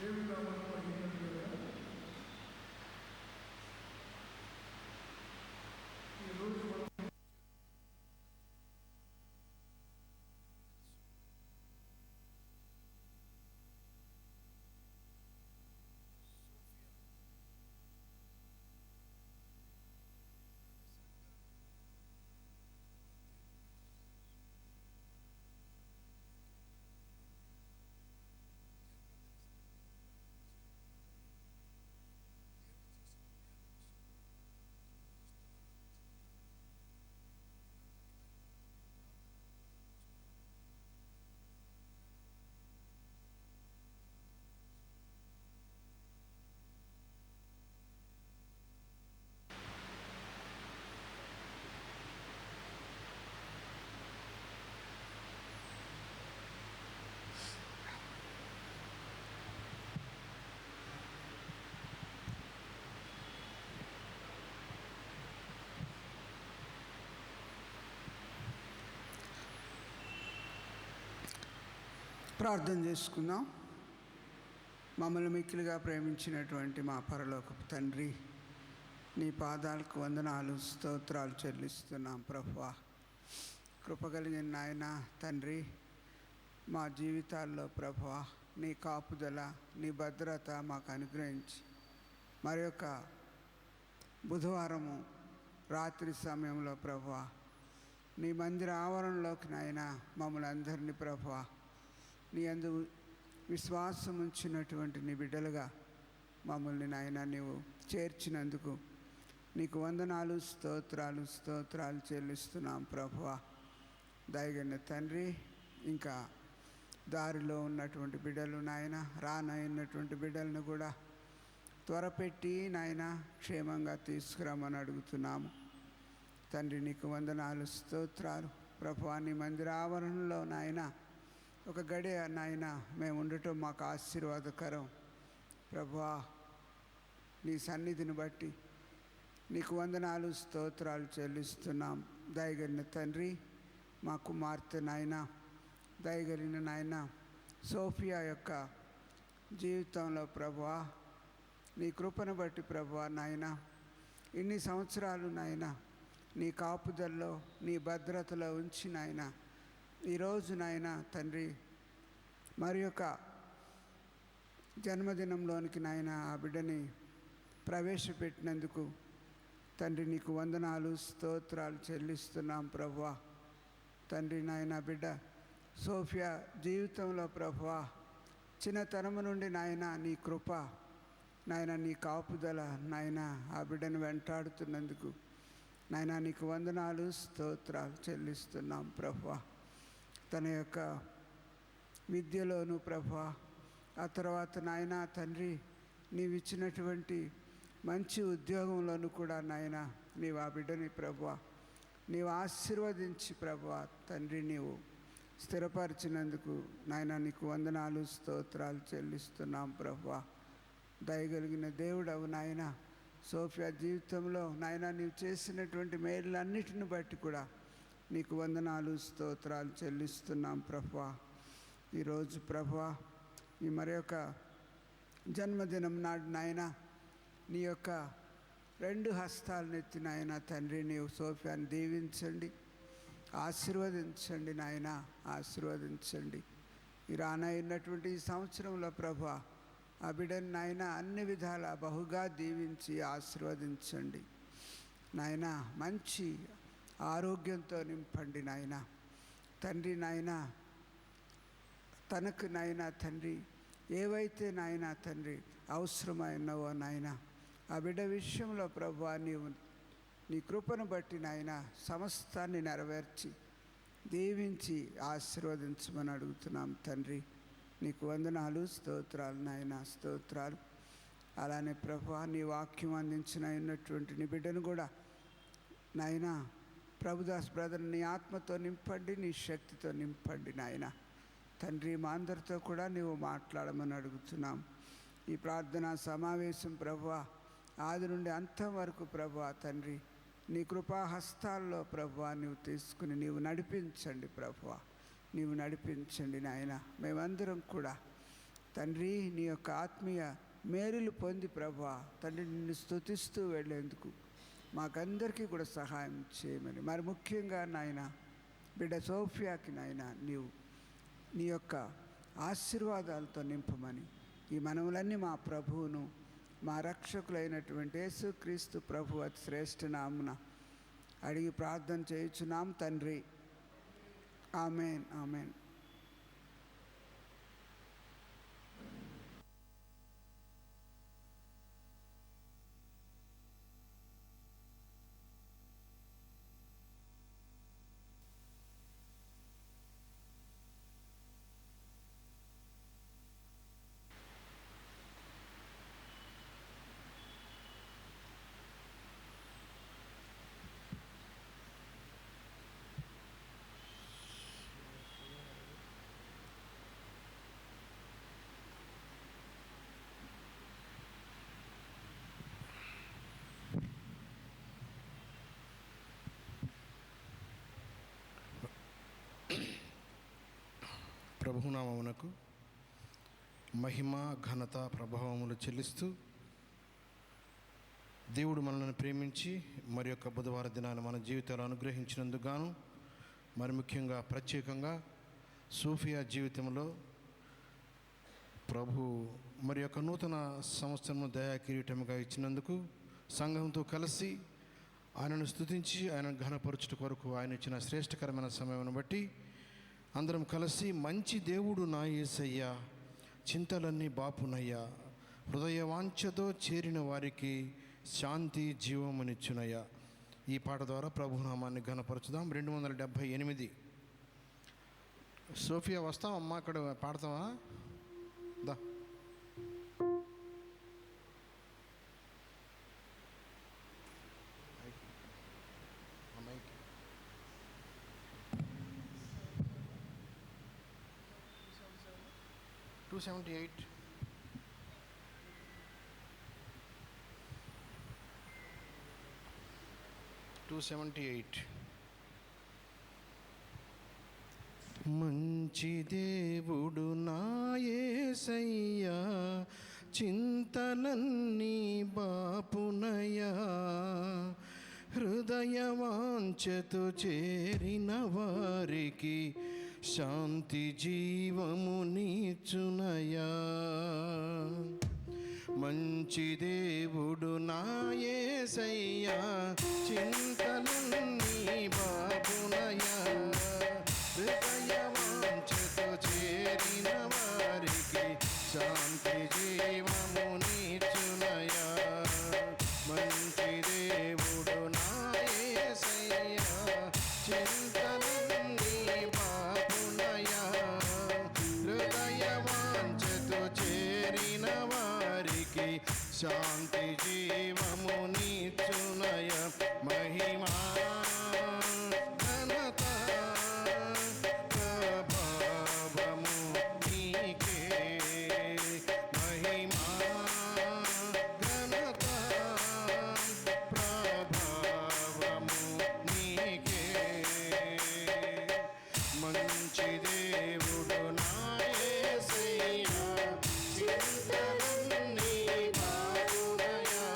దేవుని నామమున మహిమ కలుగును. ఈ రోజు మనం ప్రార్థన చేసుకుందాం. మమ్మల్ని మిక్కిలిగా ప్రేమించినటువంటి మా పరలోకపు తండ్రి, నీ పాదాలకు వందనాలు స్తోత్రాలు చెల్లిస్తున్నాం ప్రభువా. కృపగలిగిన నాయన తండ్రి, మా జీవితాల్లో ప్రభువా నీ కాపుదల, నీ భద్రత మాకు అనుగ్రహించి మరి యొక్క బుధవారము రాత్రి సమయంలో ప్రభువా నీ మందిర ఆవరణలోకి నాయన మమ్మల్ని అందరినీ ప్రభువా నీ అందు విశ్వాసం ఉంచినటువంటి నీ బిడ్డలుగా మమ్మల్ని నాయన నీవు చేర్చినందుకు నీకు వందనాలు స్తోత్రాలు చెల్లిస్తున్నాం ప్రభువా. దయగన్న తండ్రి, ఇంకా దారిలో ఉన్నటువంటి బిడ్డలు నాయన, రానైనటువంటి బిడ్డలను కూడా త్వరపెట్టి నాయన క్షేమంగా తీసుకురమ్మని అడుగుతున్నాము తండ్రి. నీకు వందనాలు స్తోత్రాలు ప్రభువా. నీ మందిర ఆవరణలో నాయన ఒక గడియ నాయన మేము ఉండటం మాకు ఆశీర్వాదకరం ప్రభువా. నీ సన్నిధిని బట్టి నీకు వందనాలు స్తోత్రాలు చెల్లిస్తున్నాం. దయగలిగిన తండ్రి, మా కుమార్తె నాయన, దయగలిగిన నాయన సోఫియా యొక్క జీవితంలో ప్రభువా నీ కృపను బట్టి ప్రభువా నాయన ఇన్ని సంవత్సరాలు నాయన నీ కాపుదల్లో నీ భద్రతలో ఉంచి నాయన ఈరోజు నాయన తండ్రి మరి యొక్క జన్మదినంలోనికి నాయన ఆ బిడ్డని ప్రవేశపెట్టినందుకు తండ్రి నీకు వందనాలు స్తోత్రాలు చెల్లిస్తున్నాం ప్రభువా. తండ్రి నాయన బిడ్డ సోఫియా జీవితంలో ప్రభువా చిన్నతనము నుండి నాయన నీ కృప నాయన నీ కాపుదల నాయన ఆ బిడ్డను వెంటాడుతున్నందుకు నాయన నీకు వందనాలు స్తోత్రాలు చెల్లిస్తున్నాం ప్రభువా. తన యొక్క విద్యలోను ప్రభువా, ఆ తర్వాత నాయన తండ్రి నీవు ఇచ్చినటువంటి మంచి ఉద్యోగంలోను కూడా నాయన నీవు ఆ బిడ్డని ప్రభువా నీవు ఆశీర్వదించి ప్రభువా తండ్రి నీవు స్థిరపరిచినందుకు నాయన నీకు వందనాలు స్తోత్రాలు చెల్లిస్తున్నాం ప్రభువా. దయగలిగిన దేవుడవు నాయన, సోఫియా జీవితంలో నాయన నీవు చేసినటువంటి మేలులన్నిటిని బట్టి కూడా నీకు వందనాలు స్తోత్రాలు చెల్లిస్తున్నాం ప్రభువా. ఈరోజు ప్రభువా ఈ మరి యొక్క జన్మదినం నాడు నాయన నీ యొక్క రెండు హస్తాలను ఎత్తి నాయన తండ్రి నీవు సోఫియాని దీవించండి, ఆశీర్వదించండి నాయన, ఆశీర్వదించండి. ఈ రానైనటువంటి ఈ సంవత్సరంలో ప్రభువా ఆ బిడ్డని నాయన అన్ని విధాల బహుగా దీవించి ఆశీర్వదించండి నాయన. మంచి ఆరోగ్యంతో నింపండి నాయన తండ్రి. నాయన తనకు నాయన తండ్రి ఏవైతే నాయన తండ్రి అవసరమైనవో నాయన ఆ బిడ్డ విషయంలో ప్రభువా నీవు నీ కృపను బట్టి నాయన సమస్తాన్ని నెరవేర్చి దీవించి ఆశీర్వదించమని అడుగుతున్నాం తండ్రి. నీకు వందనాలు స్తోత్రాలు నాయన, స్తోత్రాలు. అలానే ప్రభువా నీ వాక్యం అందించిన ఉన్నటువంటి నీ బిడ్డను కూడా నాయన ప్రభుదాస్ బ్రదర్ నీ ఆత్మతో నింపండి, నీ శక్తితో నింపండి నాయన తండ్రి. మా అందరితో కూడా నీవు మాట్లాడమని అడుగుతున్నాం. ఈ ప్రార్థనా సమావేశం ప్రభువా ఆది నుండి అంతం వరకు ప్రభువా తండ్రి నీ కృపాహస్తాల్లో ప్రభువా నీవు తీసుకుని నీవు నడిపించండి ప్రభువా, నీవు నడిపించండి నాయన. మేమందరం కూడా తండ్రి నీ యొక్క ఆత్మీయ మేలులు పొంది ప్రభువా తండ్రి నిన్ను స్తుతిస్తూ వెళ్ళేందుకు మాకందరికీ కూడా సహాయం చేయమని, మరి ముఖ్యంగా నాయన బిడ్డ సోఫియాకి నాయన నీవు నీ యొక్క ఆశీర్వాదాలతో నింపమని ఈ మనవులన్నీ మా ప్రభువును మా రక్షకులైనటువంటి యేసుక్రీస్తు ప్రభు అతి శ్రేష్ఠ నామున అడిగి ప్రార్థన చేయుచున్నాం తండ్రి. Amen, amen. ప్రభునామమునకు మహిమ ఘనత ప్రభావములు చెల్లిస్తూ దేవుడు మనల్ని ప్రేమించి మరి యొక్క బుధవార దినాన్ని మన జీవితాలు అనుగ్రహించినందుకు గాను, మరి ముఖ్యంగా ప్రత్యేకంగా సోఫియా జీవితంలో ప్రభు మరి యొక్క నూతన సంవత్సరము దయా కిరీటముగా ఇచ్చినందుకు సంఘంతో కలిసి ఆయనను స్తుతించి ఆయన ఘనపరచుట కొరకు ఆయన ఇచ్చిన శ్రేష్టకరమైన సమయమును బట్టి అందరం కలిసి మంచి దేవుడు నా యేసయ్యా, చింతలన్నీ బాపునయ్యా, హృదయ వాంఛతో చేరిన వారికి శాంతి జీవమునిచ్చునయ్యా. ఈ పాట ద్వారా ప్రభునామాన్ని ఘనపరచుదాం. 278. సోఫియా వస్తావమ్మా, అక్కడ పాడతావా? దా. $278. మంచి దేవుడు నా యేసయ్యా, చింతలన్నీ బాపునయ్యా, హృదయ వాంఛతో చేరిన వారికి శాంతి జీవమునిచ్చునయ్యా. మంచి దేవుడు నా యేసయ్యా, చింతలన్నీ బాపునయ్యా, హృదయ వాంఛతో చేరిన వారికి శాంతి జీవమునిచ్చునయ్యా. మంచి దేవుడు నా యేసయ్యా, చింతలన్నీ బాపునయ్యా, హృదయ వాంఛతో చేరిన వారికి శాంతి జీవమునిచ్చునయ్యా. మహిమా ఘనత ప్రభావము నీకే, మహిమా ఘనత ప్రభావము నీకే. మంచి దేవుడు నా యేసయ్యా, చింతలన్నీ బాపునయ్యా,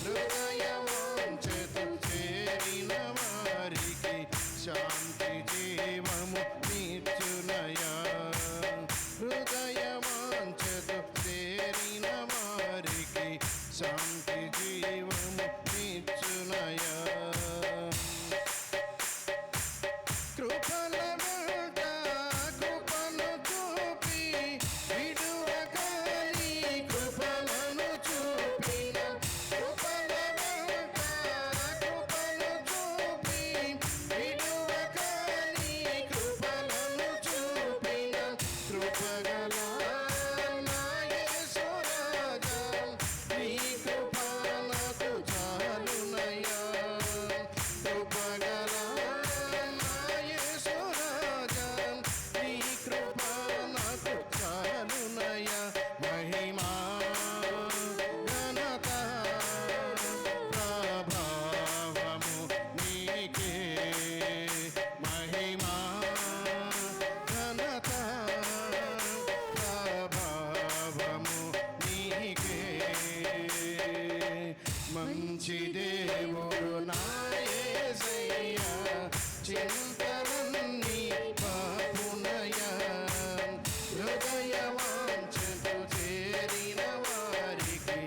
హృదయ వాంఛతో చేరిన మంచి దేవుడు నా యేసయ్యా, చింతలన్నీ పాపునయా. హృదయ వాంఛతో చేరిన వారికి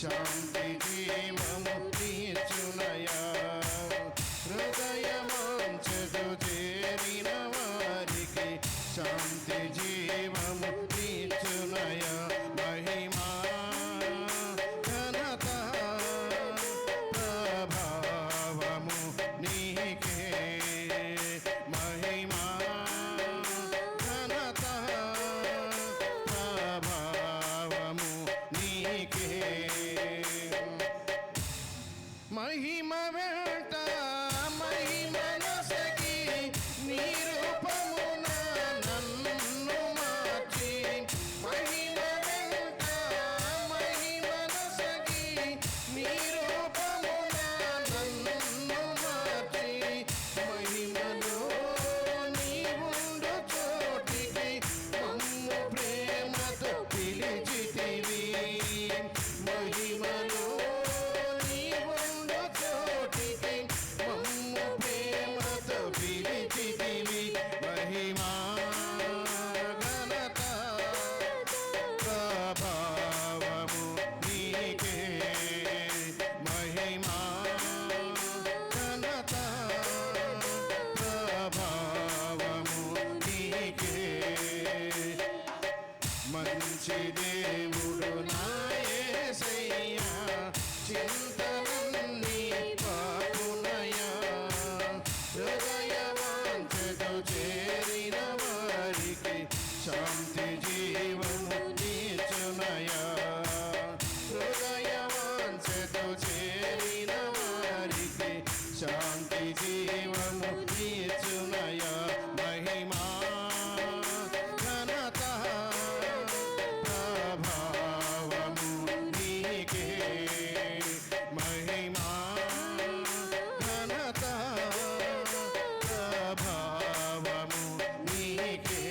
శాంతి జీవము తీర్చునయా. హృదయ వాంఛతో చేరిన వారికి శాంతి జీవము తీర్చునయా. మహిమా ఘనత ప్రభావము నీకే, మహిమా ఘనత ప్రభావము నీకే. మహిమ వెంట మహిమనొసగి నీ రూపమున నన్ను మార్చి. మహిమ వెంట మహిమనొసగి నీ రూపమున నన్ను మార్చి. మహిమలో నీవుండు చోటికి మమ్ము ప్రేమతో పిలిచితివి. మహిమలో నీవుండు చోటికి మమ్ము ప్రేమతో పిలిచితివి. మహిమా ఘనత ప్రభావము నీకే, మహిమా ఘనత ప్రభావము నీకే. మంచి దేవుడు నా యేసయ్యా, చింతలన్నీ పాపునయా. హృదయ వాంఛతో చేరిన వారికి శాంతి జీవము తీర్చునయా. హృదయ వాంఛతో చేరిన వారికి శాంతి జీవము తీర్చునయా. మహిమా ఘనత ప్రభావము నీకే, మహిమా ఘనత ప్రభావము నీకే.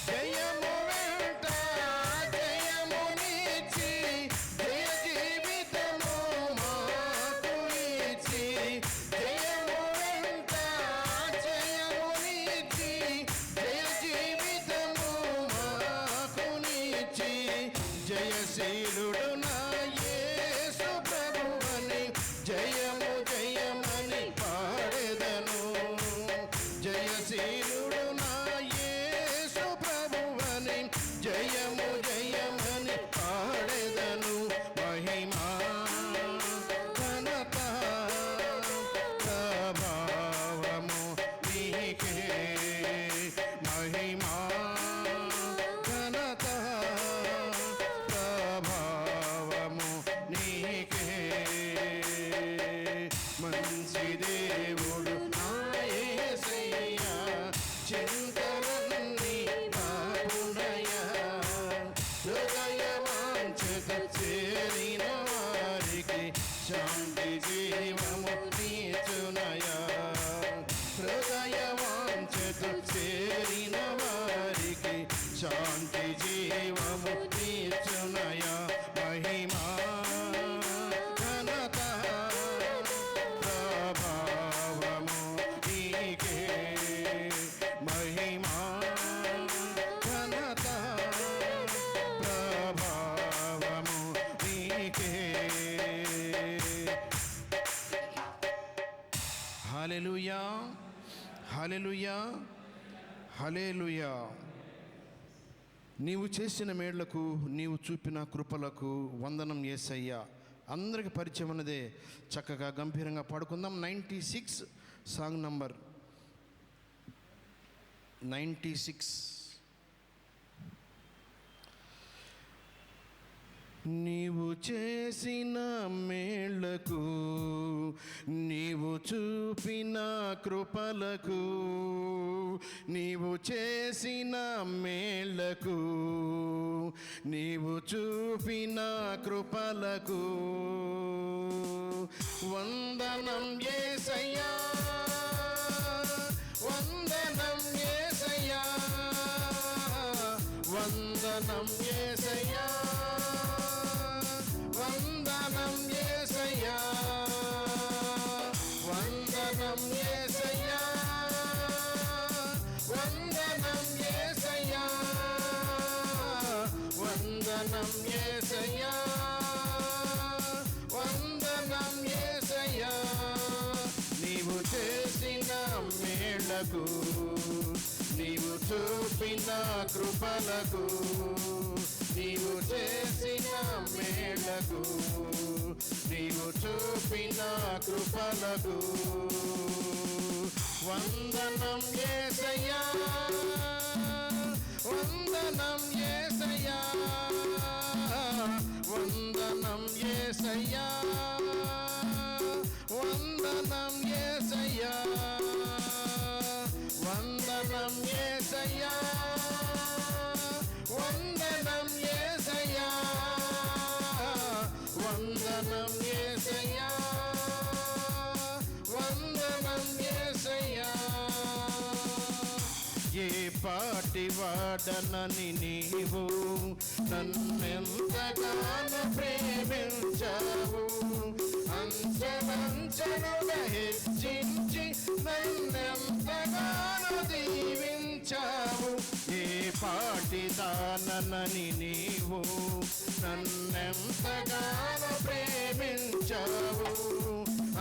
జయము వెంట జయమునిచ్చి జయ జీవితము మాకు ఇచ్చి. జయము వెంట జయమునిచ్చి జయ జీవితము మాకునిచ్చి. జయశీలుడు నా యేసు ప్రభువని జయము జయమని పాడెదను. జయశీలుడు నా యేసు ప్రభువని జయము జయమని పాడెదను. మహిమా ఘనత ప్రభావము నీకే, మహిమా ఘనత ప్రభావము నీకే. మంచి దేవుడు నా యేసయ్యా, చింతలన్నీ పాపునయా. హృదయ వాంఛతో చేరిన వారికి శాంతి జీవము తీర్చునయా. హృదయ వాంఛతో చేరిన వారికి శాంతి జీవము తీర్చునయా. మహిమా ఘనత ప్రభావము నీకే, మహిమా ఘనత ప్రభావము నీకే. హల్లెలూయా, హల్లెలూయా, హల్లెలూయా. నీవు చేసిన మేళ్లకు, నీవు చూపిన కృపలకు వందనం యేసయ్యా. అందరికి పరిచయం ఉన్నదే, చక్కగా గంభీరంగా పాడుకుందాం. 96 సాంగ్ నంబర్ 96. నీవు చేసిన మేళ్లకు, నీవు చూపిన కృపలకు, నీవు చేసిన మేళ్లకు, నీవు చూపిన కృపలకు వందనం యేసయ్యా, వందనం యేసయ్యా, వందనం యేసయ్యా, వందనం వందనం యేసయ్యా, వందనం యేసయ్యా, నీవు చేసిన మేళ్లకు, నీవు చూపిన కృపలకు, నీవు చేసిన మేళ్లకు, నీవు చూపిన కృపలకు వందనం యేసయ్యా, వందనం యేసయ్యా, వందనం యేసయ్యా, వందనం యేసయ్యా, వందనం యేసయ్యా, వందనం యేసయ్యా, వందనం యేసయ్యా, వందనం యేసయ్యా. ఏ పాటి వాడనని నీవు నన్నెంతగానో ప్రేమించావు, అంచెలంచెలుగా హెచ్చించి నన్నెంతగానో దీవించావు. ఏ పాటి దానని నీవు నన్నెంతగానో ప్రేమించావు,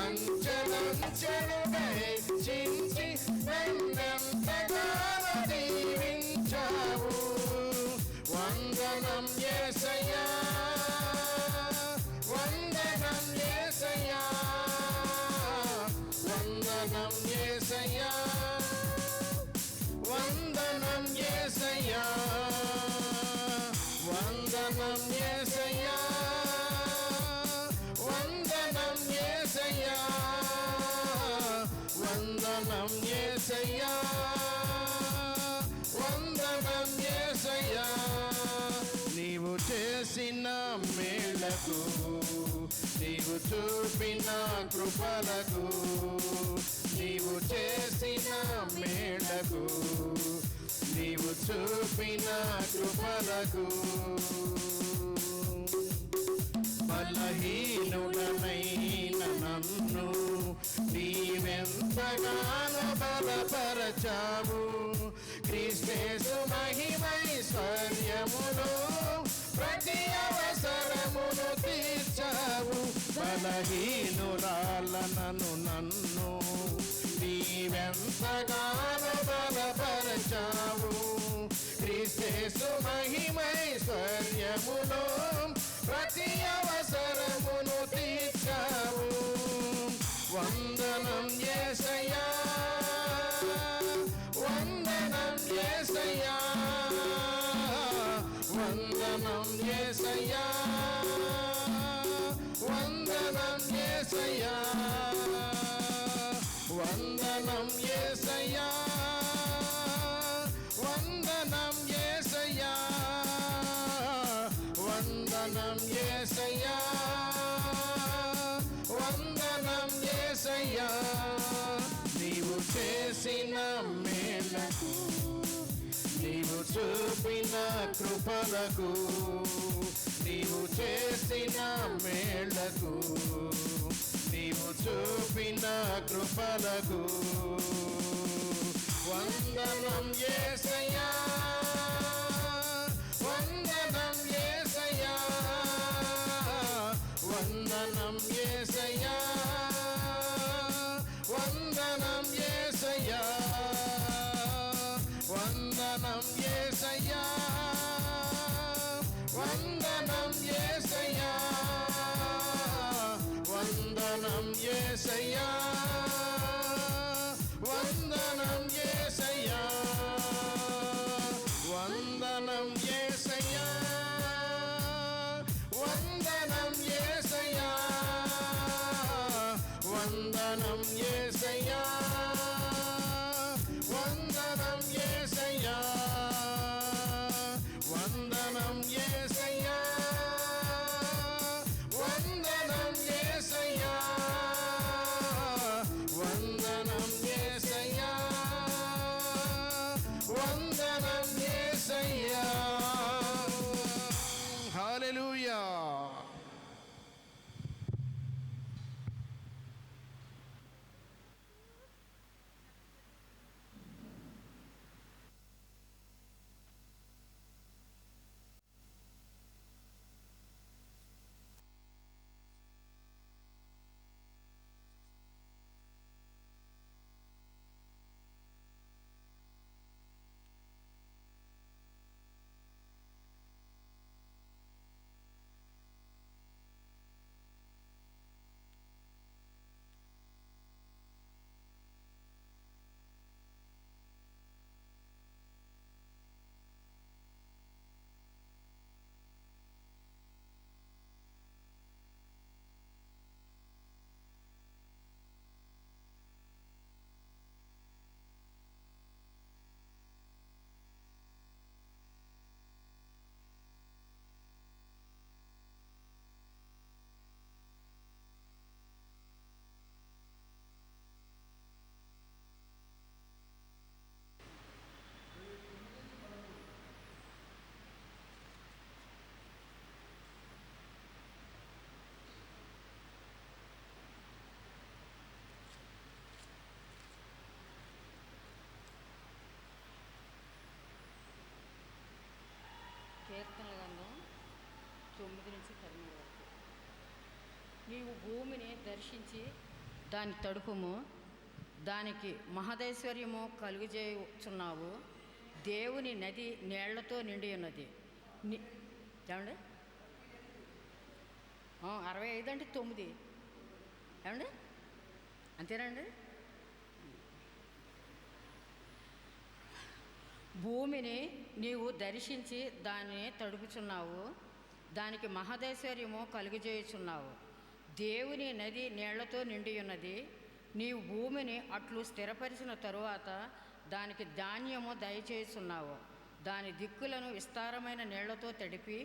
అంచెలంచెలుగా హెచ్చించి నన్నెంతగానో దీవించావు. వందనం యేసయ్యా, వందనం యేసయ్యా, వందనం యేసయ్యా, వందనం యేసయ్యా, వందనం యేసయ్యా, వందనం యేసయ్యా, వందనం యేసయ్యా, వందనం యేసయ్యా. నీవు చేసిన మేళ్లకు, నీవు చూపిన కృపలకు, నీవు చేసిన మేళ్లకు, నీవు చూపిన కృపలకు బలహీనుడనైన నన్ను నీవెంతగానో బలపరచావు. క్రీస్తు మహిమైశ్వర్యమును ప్రతి అవసరమును తీర్చావు. బలహీనురాలనను నన్ను నీవెంతగానో బలపరచావు. క్రీస్తు మహిమైశ్వర్యమును ప్రతి అవసరమును తీర్చావు. వందనం యేసయ్యా, వందనం యేసయ్యా, వందనం యేసయ్యా, వందనం యేసయ్యా, వందనం యేసయ్యా, వందనం యేసయ్యా, వందనం యేసయ్యా, వందనం యేసయ్యా. నీవు చేసిన మేళ్లకు, నీవు చూపిన కృపలకు, నీవు చేసిన మేళ్లకు, నీవు చూపిన కృపలకు వందనం యేసయ్యా, వందనం యేసయ్యా, వందనం యేసయ్యా, వందనం యేసయ్యా, వందనం యేసయ్యా, వందనం యేసయ్యా, వందనం యేసయ్యా, వందనం యేసయ్యా, వందనం యేసయ్యా, వందనం యేసయ్యా, వందనం యేసయ్యా, వందనం యేసయ్యా, వందనం యేసయ్యా, వందనం యేసయ్యా, వందనం యేసయ్యా, వందనం యేసయ్యా. హల్లెలూయా. 9 నుంచి 13 వరకు. నీవు భూమిని దర్శించి దాని తడుపుము, దానికి మహదైశ్వర్యము కలుగజేయుచున్నావు. దేవుని నది నీళ్లతో నిండి ఉన్నది. ఏమండి 65 అంటే 9 ఏమండి అంతేనండి. భూమిని నీవు దర్శించి దాన్ని తడుపుచున్నావు, దానికి మహదైశ్వర్యము కలుగజేయుచున్నావు. దేవుని నది నీళ్లతో నిండి ఉన్నది. నీవు భూమిని అట్లు స్థిరపరిచిన తరువాత దానికి ధాన్యము దయచేస్తున్నావు. దాని దిక్కులను విస్తారమైన నీళ్లతో తడిపి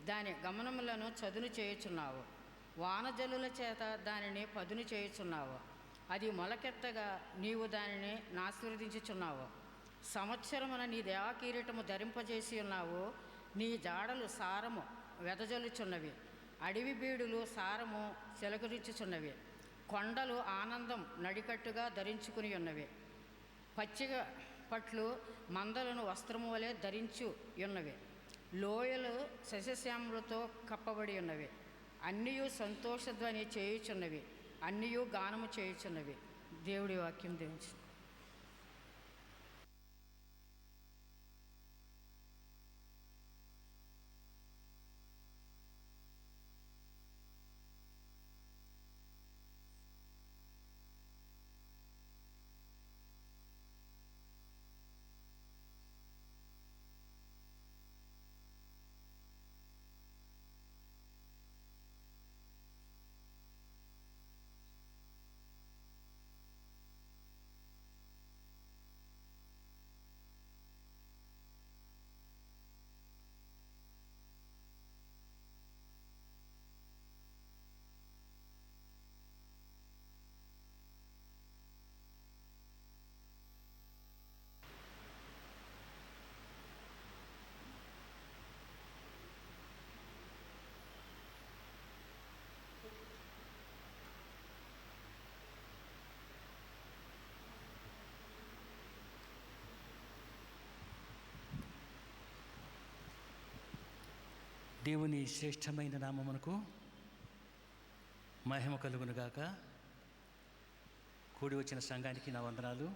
దాని గమనములను చదును చేయుచున్నావు. వానజల్లుల చేత దానిని పదును చేయుచున్నావు. అది మొలకెత్తగా నీవు దానిని ఆశీర్వదించుచున్నావు. సంవత్సరమున నీ దేవకిరీటము ధరింపజేసి ఉన్నావు. నీ జాడలు సారము వెదజల్లుచున్నవి, అడవి బీడులు సారము చిలకరించుచున్నవి. కొండలు ఆనందం నడికట్టుగా ధరించుకుని ఉన్నవి. పచ్చిక పట్లు మందలను వస్త్రము వలె ధరించు ఉన్నవి. లోయలు సస్యశ్యాములతో కప్పబడి ఉన్నవి. అన్నియు సంతోషధ్వని చేయుచున్నవి, అన్నియు గానము చేయుచున్నవి. దేవుడి వాక్యం దీవించు. దేవుని శ్రేష్టమైన నామమునకు మహిమ కలుగునుగాక. కూడి వచ్చిన సంఘానికి నా వందనాలు,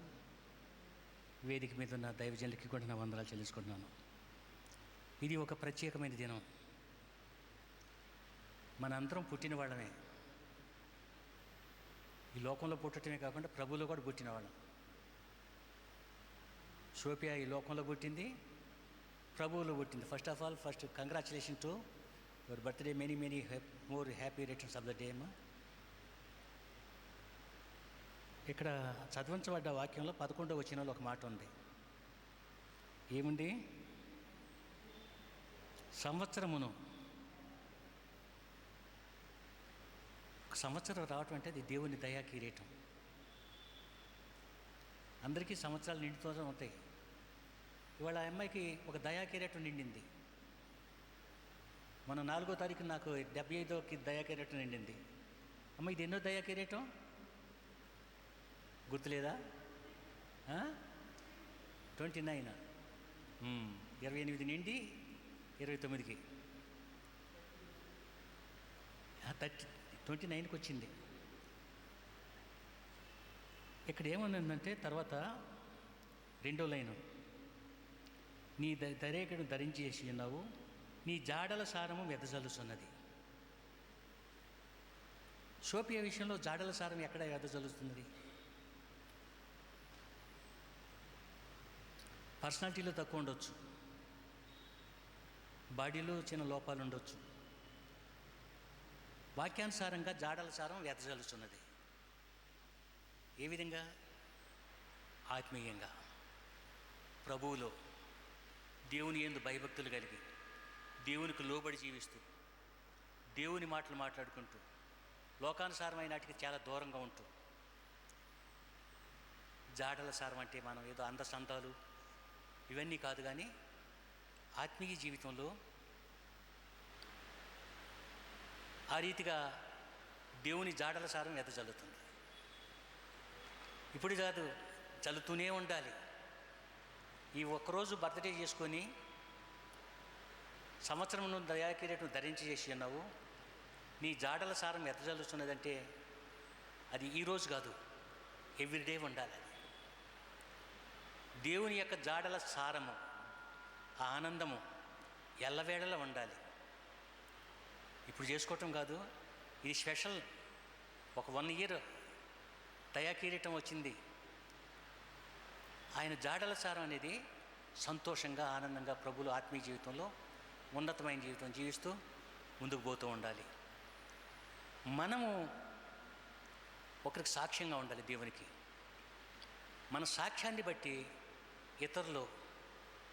వేదిక మీద ఉన్న దైవజనులకి కూడా నా వందనాలు చెల్లించుకుంటున్నాను. ఇది ఒక ప్రత్యేకమైన దినం. మనందరం పుట్టిన వాళ్ళమే. ఈ లోకంలో పుట్టడమే కాకుండా ప్రభువులో కూడా పుట్టిన వాళ్ళం. సోఫియా ఈ లోకంలో పుట్టింది, ప్రభువులో పుట్టింది. First of all congratulation to your birthday, many more happy returns of the day. ఇక్కడ చదివించబడ్డ వాక్యంలో 11వ వచనంలో ఒక మాట ఉంది. ఏముంది? సంవత్సరమును. సంవత్సరం రావటం అంటే అది దేవుని దయా కిరీటం. అందరికీ సంవత్సరాలు నిండుతూనే ఉంటాయి. ఇవాళ ఆ అమ్మాయికి ఒక దయా కిరీటం నిండింది. మన 4వ తారీఖు నాకు 75వ దయా కిరీటం నిండింది. అమ్మ, ఇది ఎన్నో దయా కిరీటం గుర్తులేదా? 29, 28 నిండి 29కి 29కి వచ్చింది. ఇక్కడ ఏమన్నదంటే తర్వాత 2వ లైను, నీ దరేకను ధరించేసి ఉన్నావు, నీ జాడల సారము వెదజల్లుతున్నది. సోఫియా విషయంలో జాడల సారం ఎక్కడ వెదజల్లుతున్నది? పర్సనాలిటీలో తక్కువ ఉండొచ్చు, బాడీలో చిన్న లోపాలు ఉండొచ్చు. వాక్యానుసారంగా జాడల సారం వెదజల్లుతున్నది. ఏ విధంగా? ఆత్మీయంగా, ప్రభువులో దేవుని యందు భయభక్తులు కలిగి, దేవునికి లోబడి జీవిస్తూ, దేవుని మాటలు మాట్లాడుకుంటూ, లోకానుసారమైన వాటికి చాలా దూరంగా ఉంటూ. జాడల సారం అంటే మనం ఏదో అందసందాలు ఇవన్నీ కాదు, కానీ ఆత్మీయ జీవితంలో ఆ రీతిగా దేవుని జాడల సారం వెదజల్లుతుంది. ఇప్పుడు కాదు, చల్లుతూనే ఉండాలి. ఈ ఒక్కరోజు బర్త్డే చేసుకొని సంవత్సరమును దయాకిరీటం ధరించి చేసి ఉన్నావు. నీ జాడల సారం ఎత్తజల్లుతున్నదంటే అది ఈరోజు కాదు, ఎవ్రీడే ఉండాలి. అది దేవుని యొక్క జాడల సారము, ఆనందము ఎల్లవేళలా ఉండాలి. ఇప్పుడు చేసుకోవటం కాదు, ఇది స్పెషల్. ఒక 1 year దయాకిరీటం వచ్చింది. ఆయన జాడల సారం అనేది సంతోషంగా, ఆనందంగా ప్రభువుల ఆత్మీయ జీవితంలో ఉన్నతమైన జీవితం జీవిస్తూ ముందుకు పోతూ ఉండాలి. మనము ఒకరికి సాక్ష్యంగా ఉండాలి దేవునికి. మన సాక్ష్యాన్ని బట్టి ఇతరులు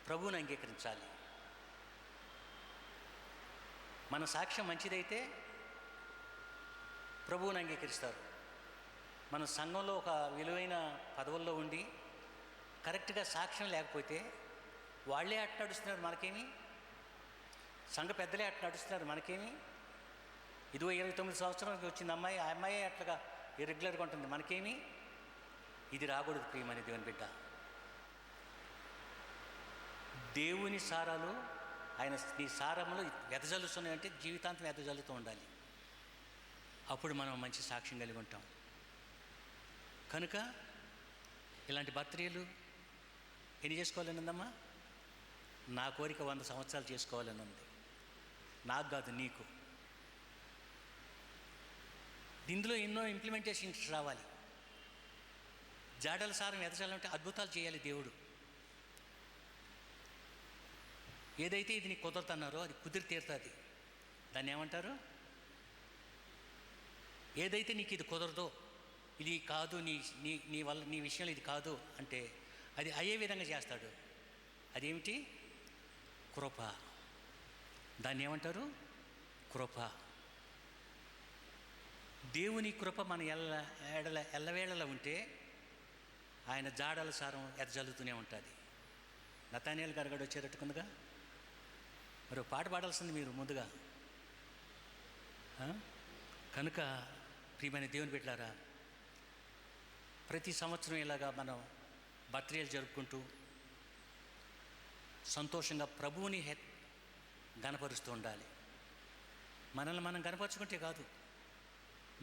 ప్రభువుని అంగీకరించాలి. మన సాక్ష్యం మంచిదైతే ప్రభువుని అంగీకరిస్తారు. మన సంఘంలో ఒక విలువైన పదవుల్లో ఉండి కరెక్ట్గా సాక్ష్యం లేకపోతే వాళ్ళే అట్ట నడుస్తున్నారు, మనకేమి? సంఘ పెద్దలే అట్ట నడుస్తున్నారు, మనకేమి? ఇదిగో 29 సంవత్సరాలకి వచ్చింది అమ్మాయి, ఆ అమ్మాయి అట్లాగా ఇర్రెగ్యులర్గా ఉంటుంది, మనకేమి? ఇది రాకూడదు ప్రియమైన దేవుని బిడ్డ. దేవుని సారాలు ఆయన నీ సారములు వెదజల్లుతున్నాయంటే జీవితాంతం వెదజల్లుతూ ఉండాలి. అప్పుడు మనం మంచి సాక్ష్యం కలిగి ఉంటాం. కనుక ఇలాంటి బర్త్డేలు ఎన్ని చేసుకోవాలని ఉందమ్మా? నా కోరిక 100 సంవత్సరాలు చేసుకోవాలని ఉంది. నాకు కాదు, నీకు. ఇందులో ఎన్నో ఇంప్లిమెంటేషన్స్ రావాలి. జాడల సారం ఎదజాలంటే అద్భుతాలు చేయాలి దేవుడు. ఏదైతే ఇది నీకు కుదరతన్నారో అది కుదిరి తీరుతుంది. దాన్ని ఏమంటారు? ఏదైతే నీకు ఇది కుదరదో, ఇది కాదు, నీ నీ నీ వల్ల నీ విషయంలో ఇది కాదు అంటే అది అయ్యే విధంగా చేస్తాడు. అదేమిటి? కృప. దాన్ని ఏమంటారు? కృప. దేవుని కృప మన ఎల్లవేళలా ఉంటే ఆయన జాడల సారం ఎదజల్లుతూనే ఉంటుంది. నతానియేలు గారు వచ్చేటట్టుకుందిగా. మరి పాట పాడాల్సింది మీరు ముందుగా. కనుక ప్రియమైన దేవుని బిడ్డలారా, ప్రతి సంవత్సరం ఇలాగా మనం బర్త్డేలు జరుపుకుంటూ సంతోషంగా ప్రభువుని గణపరుస్తూ ఉండాలి. మనల్ని మనం గణపరుచుకుంటే కాదు.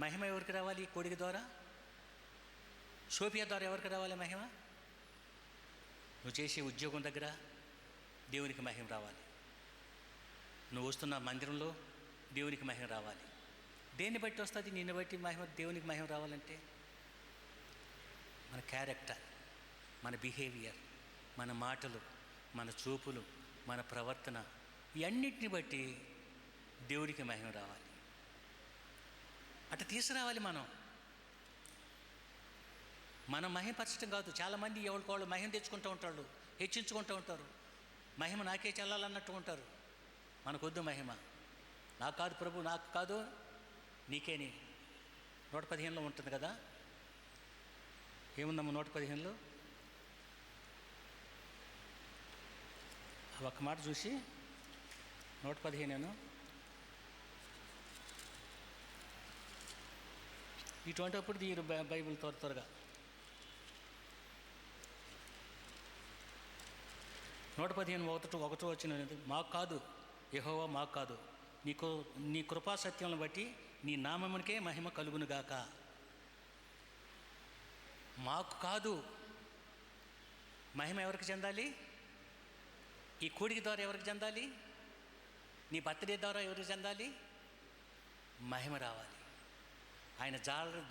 మహిమ ఎవరికి రావాలి? కొడుకు ద్వారా, సోఫియా ద్వారా ఎవరికి రావాలి మహిమ? నువ్వు చేసే ఉద్యోగం దగ్గర దేవునికి మహిమ రావాలి. నువ్వు వస్తున్న మందిరంలో దేవునికి మహిమ రావాలి. దేన్ని బట్టి వస్తుంది? నిన్ను బట్టి మహిమ, దేవునికి మహిమ రావాలంటే మన క్యారెక్టర్, మన బిహేవియర్, మన మాటలు, మన చూపులు, మన ప్రవర్తన, ఇవన్నిటిని బట్టి దేవునికి మహిమ రావాలి. అట్లా తీసుకురావాలి. మనం మహిమపరచడం కాదు. చాలామంది ఎవరికోళ్ళు మహిమ తెచ్చుకుంటూ ఉంటారు, హెచ్చించుకుంటూ ఉంటారు. మహిమ నాకే చెల్లాలన్నట్టు ఉంటారు. మనకొద్దు మహిమ. నాకు కాదు ప్రభు, నాకు కాదు, నీకేని. 115లో ఉంటుంది కదా. ఏముందమ్మా 115లో? ఒక్క మాట చూసి 115 ఇటువంటిప్పుడు తీరు బైబిల్ త్వరగా 115:1 వచ్చిన, మాకు కాదు యెహోవా, మాకు కాదు, నీ కృపా సత్యములను బట్టి నీ నామమునికే మహిమ కలుగునుగాక. మాకు కాదు. మహిమ ఎవరికి చెందాలి? ఈ కూడిక ద్వారా ఎవరికి చెందాలి? నీ బర్త్డే ద్వారా ఎవరికి చెందాలి? మహిమ రావాలి. ఆయన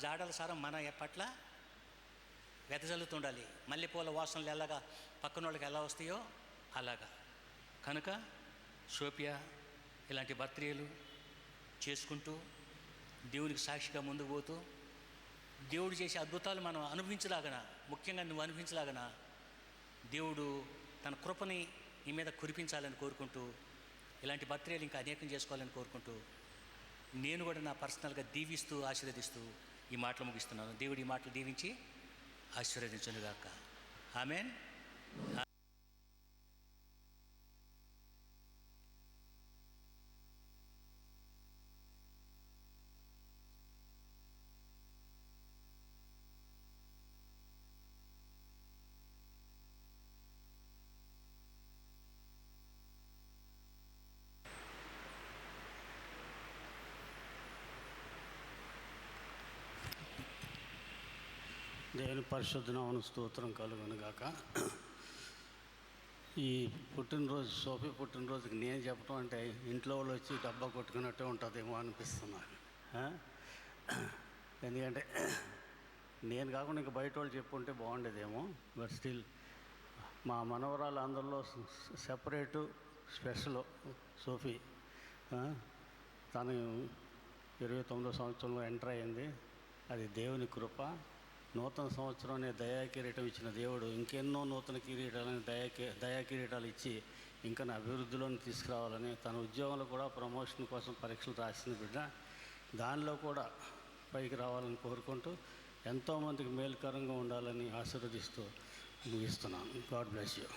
జాడల సారం మన పట్ల వెదజల్లుతుండాలి. మల్లెపూల వాసనలు ఎలాగా పక్కన వాళ్ళకి ఎలా వస్తాయో అలాగా. కనుక సోఫియా ఇలాంటి బర్త్డేలు చేసుకుంటూ దేవునికి సాక్షిగా ముందుకు పోతూ దేవుడు చేసే అద్భుతాలు మనం అనుభవించలాగన, ముఖ్యంగా నువ్వు అనుభవించలాగన దేవుడు తన కృపని నీ మీద కురిపించాలని కోరుకుంటూ, ఇలాంటి బర్త్డేలు ఇంకా అనేకం చేసుకోవాలని కోరుకుంటూ, నేను కూడా నా పర్సనల్గా దీవిస్తూ ఆశీర్వదిస్తూ ఈ మాటలు ముగిస్తున్నాను. దేవుడు ఈ మాటలు దీవించి ఆశీర్వదించునుగాక. ఆమేన్. దేవుని పరిశుద్ధ నామమునకు స్తోత్రం కలుగును గాక. ఈ పుట్టినరోజు సోఫీ పుట్టినరోజుకి నేను చెప్పడం అంటే ఇంట్లో వాళ్ళు వచ్చి డబ్బా కొట్టుకున్నట్టే ఉంటుందేమో అనిపిస్తుంది నాకు. ఎందుకంటే నేను కాకుండా ఇంకా బయట వాళ్ళు చెప్పుంటే బాగుండేదేమో. బట్ స్టిల్ మా మనవరాలు అందరిలో సెపరేటు స్పెషల్ సోఫీ. తను 29వ సంవత్సరంలో ఎంటర్ అయింది. అది దేవుని కృప. నూతన సంవత్సరం అనే దయా కిరీటం ఇచ్చిన దేవుడు ఇంకెన్నో నూతన కిరీటాలని దయా కిరీటాలు ఇచ్చి ఇంకా నా అభివృద్ధిలోని తీసుకురావాలని, తన ఉద్యోగంలో కూడా ప్రమోషన్ కోసం పరీక్షలు రాసిన బిడ్డ దానిలో కూడా పైకి రావాలని కోరుకుంటూ ఎంతోమందికి మేలుకరంగా ఉండాలని ఆశీర్వదిస్తూ ముగిస్తున్నాను. God bless you.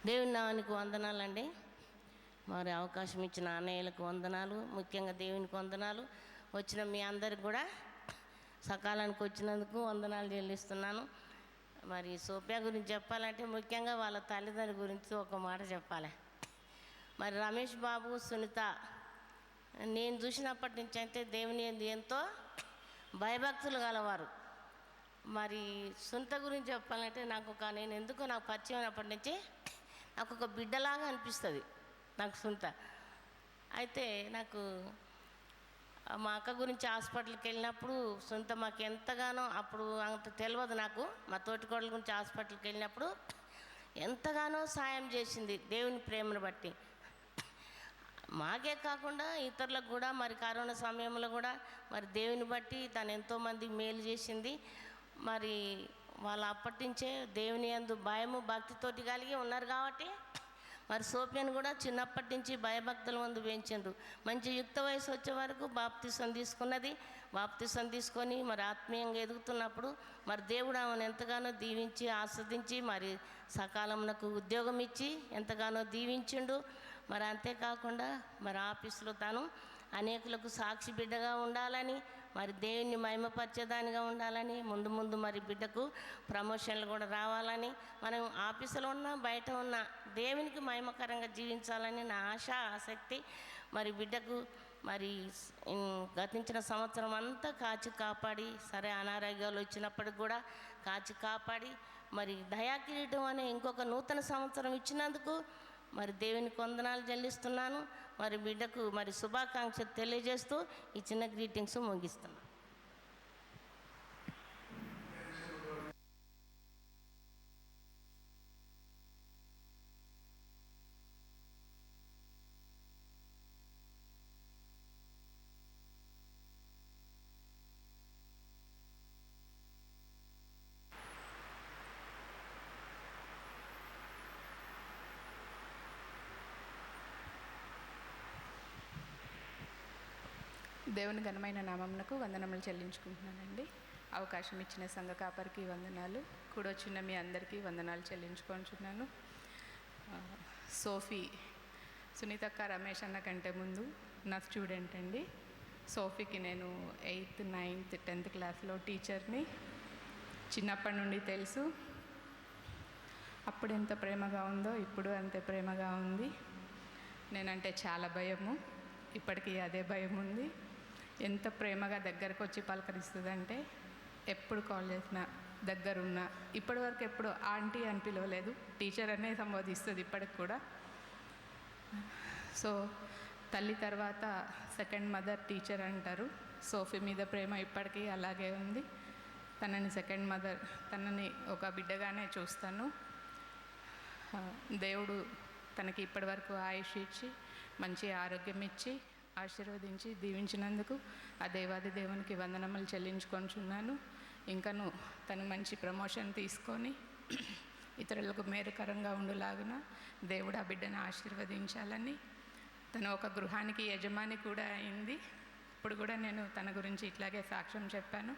దేవుని నామానికి వందనాలండి. మరి అవకాశం ఇచ్చిన అన్నయ్యలకు వందనాలు, ముఖ్యంగా దేవునికి వందనాలు. వచ్చిన మీ అందరికి కూడా సకాలానికి వచ్చినందుకు వందనాలు చెల్లిస్తున్నాను. మరి సోఫియా గురించి చెప్పాలంటే ముఖ్యంగా వాళ్ళ తల్లిదండ్రుల గురించి ఒక మాట చెప్పాలి. మరి రమేష్ బాబు, సునీత నేను చూసినప్పటి నుంచి అయితే దేవుని ఎంతో భయభక్తులు గలవారు. మరి సునీత గురించి చెప్పాలంటే నేను ఎందుకో నాకు పరిచయం అయినప్పటి నుంచి నాకు ఒక బిడ్డలాగా అనిపిస్తుంది నాకు సునీత. అయితే నాకు మా అక్క గురించి హాస్పిటల్కి వెళ్ళినప్పుడు సునీత మాకు ఎంతగానో, అప్పుడు అంత తెలియదు నాకు, మా తోటికోడల గురించి హాస్పిటల్కి వెళ్ళినప్పుడు ఎంతగానో సాయం చేసింది దేవుని ప్రేమను బట్టి. మాకే కాకుండా ఇతరులకు కూడా మరి కరోనా సమయంలో కూడా మరి దేవుని బట్టి తను ఎంతోమంది మేలు చేసింది. మరి వాళ్ళు అప్పటి నుంచే దేవుని యందు భయము భక్తితోటి కలిగి ఉన్నారు కాబట్టి మరి సోఫియాను కూడా చిన్నప్పటి నుంచి భయభక్తుల ముందు పెంచిండ్రు. మంచి యుక్త వయసు వచ్చే వరకు బాప్తిసం తీసుకున్నది. బాప్తిసం తీసుకొని మరి ఆత్మీయంగా ఎదుగుతున్నప్పుడు మరి దేవుడు ఆమెను ఎంతగానో దీవించి ఆస్వాదించి మరి సకాలంలో ఉద్యోగం ఇచ్చి ఎంతగానో దీవించిండు. మరి అంతేకాకుండా మరి ఆఫీసులో తాను అనేకులకు సాక్షి బిడ్డగా ఉండాలని, మరి దేవుని మహిమపరిచేదానిగా ఉండాలని, ముందు ముందు మరి బిడ్డకు ప్రమోషన్లు కూడా రావాలని, మనం ఆఫీసులో ఉన్నా బయట ఉన్నా దేవునికి మహిమకరంగా జీవించాలని నా ఆశ ఆసక్తి. మరి బిడ్డకు మరి గతించిన సంవత్సరం అంతా కాచి కాపాడి, సరే అనారోగ్యాలు వచ్చినప్పటికి కూడా కాచి కాపాడి మరి దయాకిరీటం అనే ఇంకొక నూతన సంవత్సరం ఇచ్చినందుకు మరి దేవునికి వందనాలు చెల్లిస్తున్నాను. మరి బిడ్డకు మరి శుభాకాంక్షలు తెలియజేస్తూ ఈ చిన్న గ్రీటింగ్స్ ముగిస్తున్నాను. దేవుని ఘనమైన నామమునకు వందనములు చెల్లించుకుంటున్నానండి. అవకాశం ఇచ్చిన సంఘ కాపరికి వందనాలు, కూడొచ్చిన మీ అందరికీ వందనాలు చెల్లించుకుంటున్నాను. సోఫీ సునీతక్క రమేష్ అన్న కంటే ముందు నా స్టూడెంట్ అండి. సోఫీకి నేను 8th, 9th, 10th క్లాస్లో టీచర్ని. చిన్నప్పటి నుండి తెలుసు. అప్పుడు ఎంత ప్రేమగా ఉందో ఇప్పుడు అంతే ప్రేమగా ఉంది. నేనంటే చాలా భయము, ఇప్పటికీ అదే భయం ఉంది. ఎంత ప్రేమగా దగ్గరకు వచ్చి పలకరిస్తుందంటే ఎప్పుడు కాల్ చేసినా దగ్గరున్నా, ఇప్పటి వరకు ఎప్పుడు ఆంటీ అని పిలవలేదు, టీచర్ అనే సంబోధిస్తుంది ఇప్పటికి కూడా. సో తల్లి తర్వాత సెకండ్ మదర్ టీచర్ అంటారు. సోఫీ మీద ప్రేమ ఇప్పటికీ అలాగే ఉంది. తనని సెకండ్ మదర్, తనని ఒక బిడ్డగానే చూస్తాను. దేవుడు తనకి ఇప్పటి వరకు ఆయుష్ ఇచ్చి మంచి ఆరోగ్యం ఇచ్చి ఆశీర్వదించి దీవించినందుకు ఆ దేవాది దేవునికి వందనములు చెల్లించుకొంచున్నాను. ఇంకను తను మంచి ప్రమోషన్ తీసుకొని ఇతరులకు మేలుకరంగా ఉండులాగున దేవుడు ఆ బిడ్డను ఆశీర్వదించాలని. తను ఒక గృహానికి యజమాని కూడా అయింది. ఇప్పుడు కూడా నేను తన గురించి ఇట్లాగే సాక్ష్యం చెప్పాను.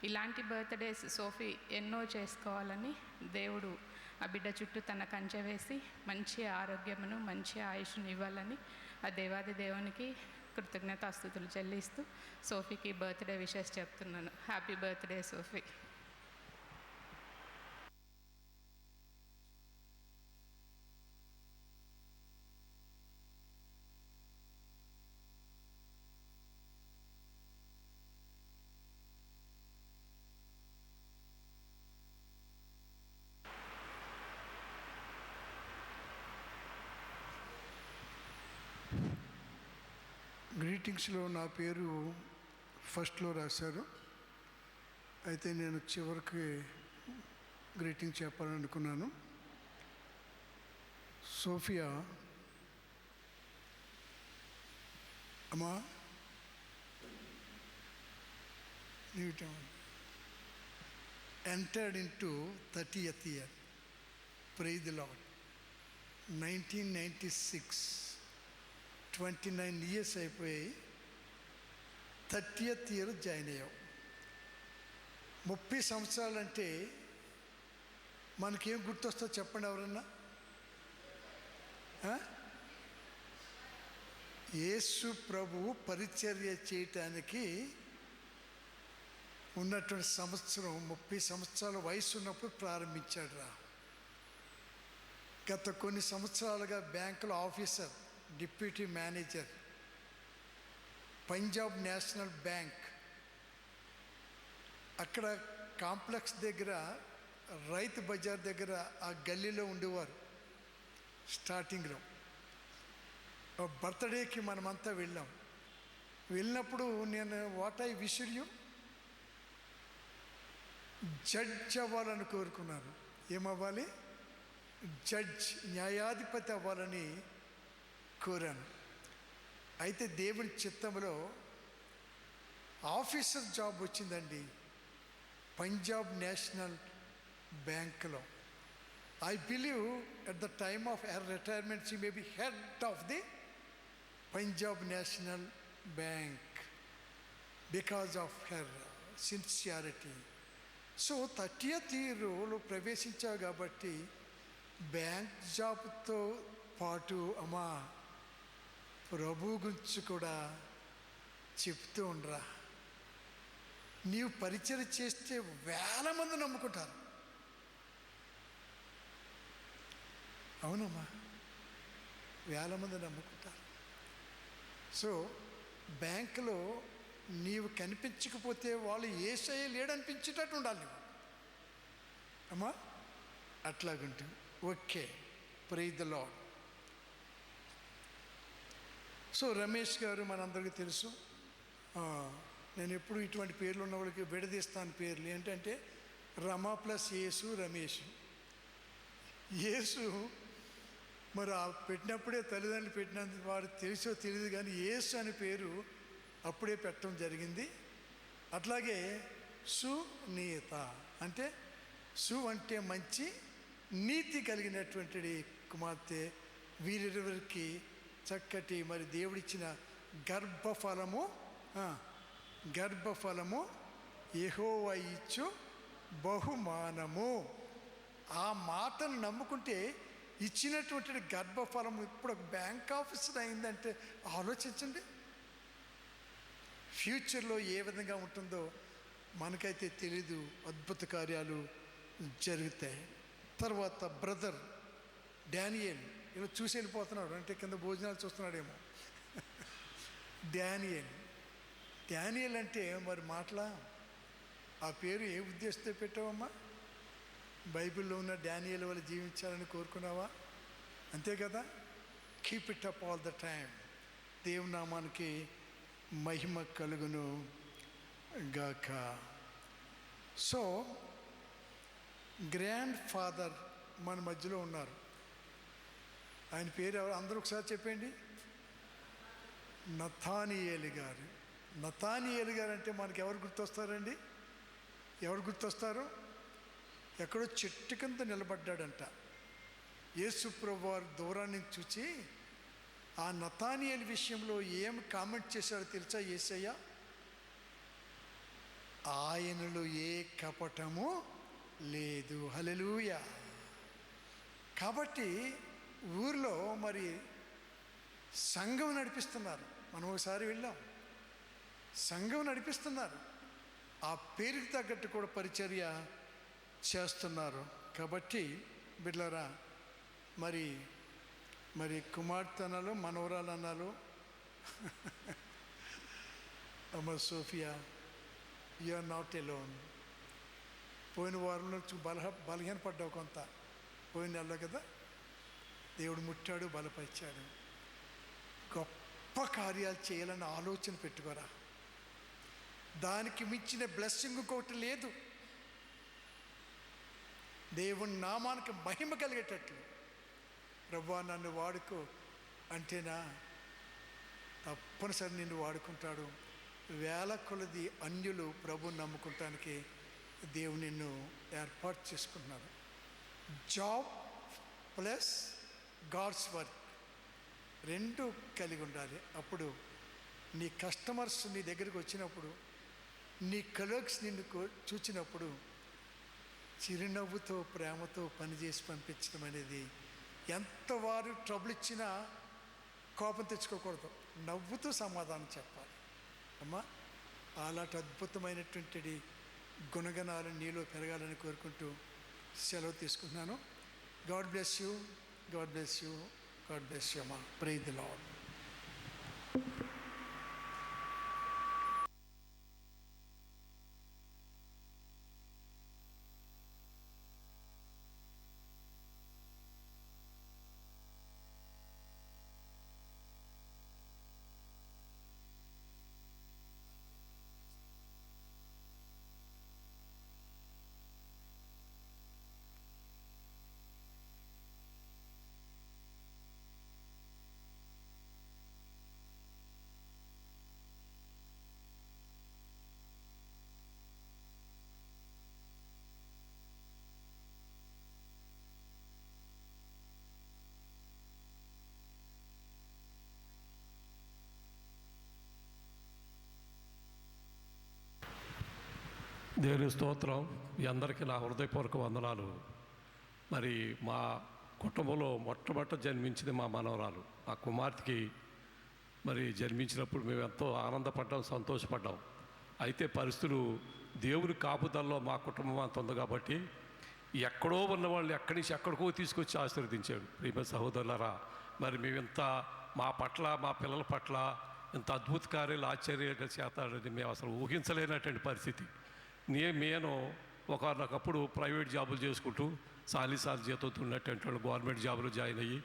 ఇలాంటి బర్త్డేస్ సోఫీ ఎన్నో చేసుకోవాలని దేవుడు ఆ బిడ్డ చుట్టూ తన కంచె వేసి మంచి ఆరోగ్యమును మంచి ఆయుష్ను ఇవ్వాలని ఆ దేవాది దేవునికి కృతజ్ఞతాస్తుతులు చెల్లిస్తూ సోఫీకి బర్త్డే విషెస్ చెప్తున్నాను. Happy birthday Sophie. గ్రీటింగ్స్లో నా పేరు ఫస్ట్లో రాశారు. అయితే నేను చివరికి గ్రీటింగ్ చెప్పాలనుకున్నాను. సోఫియా అమ్మా entered into 30th year. Praise the Lord. 1996 29 years అయిపోయి 30th year జాయిన్ అయ్యాం. 30 సంవత్సరాలంటే మనకేం గుర్తొస్తుందో చెప్పండి ఎవరన్నా? యేసు ప్రభువు పరిచర్య చేయటానికి ఉన్నటువంటి సంవత్సరం 30 సంవత్సరాల వయసు ఉన్నప్పుడు ప్రారంభించాడు రా. గత కొన్ని సంవత్సరాలుగా బ్యాంకులో officer, deputy manager, Punjab national bank అక్కడ కాంప్లెక్స్ దగ్గర రైతు బజార్ దగ్గర ఆ గల్లీలో ఉండేవారు. స్టార్టింగ్లో బర్త్డేకి మనమంతా వెళ్ళినప్పుడు నేను what I wish you, judge అవ్వాలని కోరుకున్నాను. ఏమవ్వాలి? జడ్జ్, న్యాయాధిపతి అవ్వాలని కోరాను. అయితే దేవుని చిత్తంలో ఆఫీసర్ జాబ్ వచ్చిందండి పంజాబ్ నేషనల్ బ్యాంక్లో. I believe at the time of her retirement she may be head of the Punjab national bank because of her sincerity. So 30th yearలో ప్రవేశించావు కాబట్టి బ్యాంక్ జాబ్తో పాటు అమ్మా ప్రభు గురించి కూడా చెప్తూ ఉండరా. నీవు పరిచయం చేస్తే వేల మంది నమ్ముకుంటారు. అవునమ్మా, వేల మంది నమ్ముకుంటారు. సో బ్యాంకులో నీవు కనిపించకపోతే వాళ్ళు యేసయ్య లేడనిపించేటట్టు ఉండాలి నువ్వు అమ్మా. అట్లాగుంటుంది. Okay, praise the lord. So Ramesh garu మనందరికీ తెలుసు. నేను ఎప్పుడు ఇటువంటి పేర్లు ఉన్న వాళ్ళకి విడదీస్తాను పేర్లు. ఏంటంటే రమ ప్లస్ యేసు, రమేష్. యేసు మరి పెట్టినప్పుడే తల్లిదండ్రులు పెట్టినందుకు వారు తెలుసో తెలియదు కానీ యేసు అనే పేరు అప్పుడే పెట్టడం జరిగింది. అట్లాగే సునీత అంటే సు అంటే మంచి, నీతి కలిగినటువంటి కుమార్తె. వీరిరువురికి చక్కటి మరి దేవుడిచ్చిన గర్భఫలము యెహోవా ఇచ్చు బహుమానము. ఆ మాటను నమ్ముకుంటే ఇచ్చినటువంటి గర్భఫలము ఇప్పుడు ఒక బ్యాంక్ ఆఫీసర్ అయిందంటే ఆలోచించండి. ఫ్యూచర్లో ఏ విధంగా ఉంటుందో మనకైతే తెలీదు. అద్భుత కార్యాలు జరుగుతాయి. తర్వాత బ్రదర్ డానియేల్ ఇలా చూసి వెళ్ళిపోతున్నాడు, అంటే కింద భోజనాలు చూస్తున్నాడేమో. డానియేల్ అంటే మరి మాటలా ఆ పేరు ఏ ఉద్దేశంతో పెట్టావమ్మా? బైబిల్లో ఉన్న డానియేల్ వల్ల జీవించాలని కోరుకున్నావా? అంతే కదా. Keep it up all the time. దేవుని నామానికి మహిమ కలుగును గాక. సో గ్రాండ్ ఫాదర్ మన మధ్యలో ఉన్నారు. ఆయన పేరు ఎవరు? అందరూ ఒకసారి చెప్పండి. నతానియేలు గారు. నతానియేలు గారు అంటే మనకి ఎవరు గుర్తొస్తారండి? ఎవరు గుర్తొస్తారు? ఎక్కడో చెట్టు కింద నిలబడ్డాడంట. యేసు ప్రభువు వారు దూరాన్ని చూచి ఆ నతానియేలు విషయంలో ఏం కామెంట్ చేశాడో తెలుసా యేసయ్య? ఆయనలో ఏ కపటము లేదు. హల్లెలూయా. కాబట్టి ఊర్లో మరి సంఘం నడిపిస్తున్నారు. మనం ఒకసారి వెళ్ళాం, సంఘం నడిపిస్తున్నారు. ఆ పేరుకి తగ్గట్టు కూడా పరిచర్య చేస్తున్నారు. కాబట్టి బిడ్డలారా, మరి కుమార్తె అనాలో మనవరాలు అనాలో అమ్మ Sophia, you are not alone. పోయిన వారంలో బలహీనపడ్డావు కొంత, పోయిన నెలలో కదా. దేవుడు ముట్టాడు, బలపరిచాడు. గొప్ప కార్యాలు చేయాలని ఆలోచన పెట్టుకోరా. దానికి మించిన బ్లెస్సింగ్ ఇంకొకటి లేదు. దేవుని నామానికి మహిమ కలిగేటట్లు, ప్రభువా నన్ను వాడుకో అంటేనా తప్పనిసరి నిన్ను వాడుకుంటాడు. వేల కొలది అన్యులు ప్రభుని నమ్ముకుంటానికి దేవుడు నిన్ను ఏర్పాటు చేసుకుంటున్నాడు. జాబ్ ప్లస్ గాడ్స్ వర్క్ రెండు కలిగి ఉండాలి. అప్పుడు నీ కస్టమర్స్ నీ దగ్గరికి వచ్చినప్పుడు, నీ కలీగ్స్ నిన్ను చూచినప్పుడు చిరునవ్వుతో ప్రేమతో పనిచేసి పంపించడం అనేది, ఎంత వారు ట్రబుల్ ఇచ్చినా కోపం తెచ్చుకోకూడదు, నవ్వుతూ సమాధానం చెప్పాలి. అమ్మా, అలాంటి అద్భుతమైనటువంటి గుణగణాలు నీలో పెరగాలని కోరుకుంటూ సెలవు తీసుకుంటున్నాను. God bless you, God bless you, God bless you అమ్మా. Praise the lord. దేవుని స్తోత్రం. మీ అందరికీ నా హృదయపూర్వక వందనాలు. మరి మా కుటుంబంలో మొట్టమొదట జన్మించింది మా మనవరాలు. మా కుమార్తెకి మరి జన్మించినప్పుడు మేము ఎంతో ఆనందపడ్డాం, సంతోషపడ్డాం. అయితే పరిస్థితులు దేవుని కాపుదల్లో మా కుటుంబం అంత ఉంది కాబట్టి ఎక్కడో ఉన్న వాళ్ళు ఎక్కడి నుంచి ఎక్కడికో తీసుకొచ్చి ఆశీర్వదించాడు. ప్రియమైన సహోదరులారా, మరి మేము ఇంత మా పట్ల, మా పిల్లల పట్ల ఇంత అద్భుత కార్యాలు, ఆశ్చర్యాలు చేస్తాడని మేము అసలు ఊహించలేనటువంటి పరిస్థితి. నేను ఒకనొకప్పుడు ప్రైవేట్ జాబులు చేసుకుంటూ సాలిసార్లు జీతంతో ఉన్నటువంటి వాళ్ళు గవర్నమెంట్ జాబులు జాయిన్ అయ్యి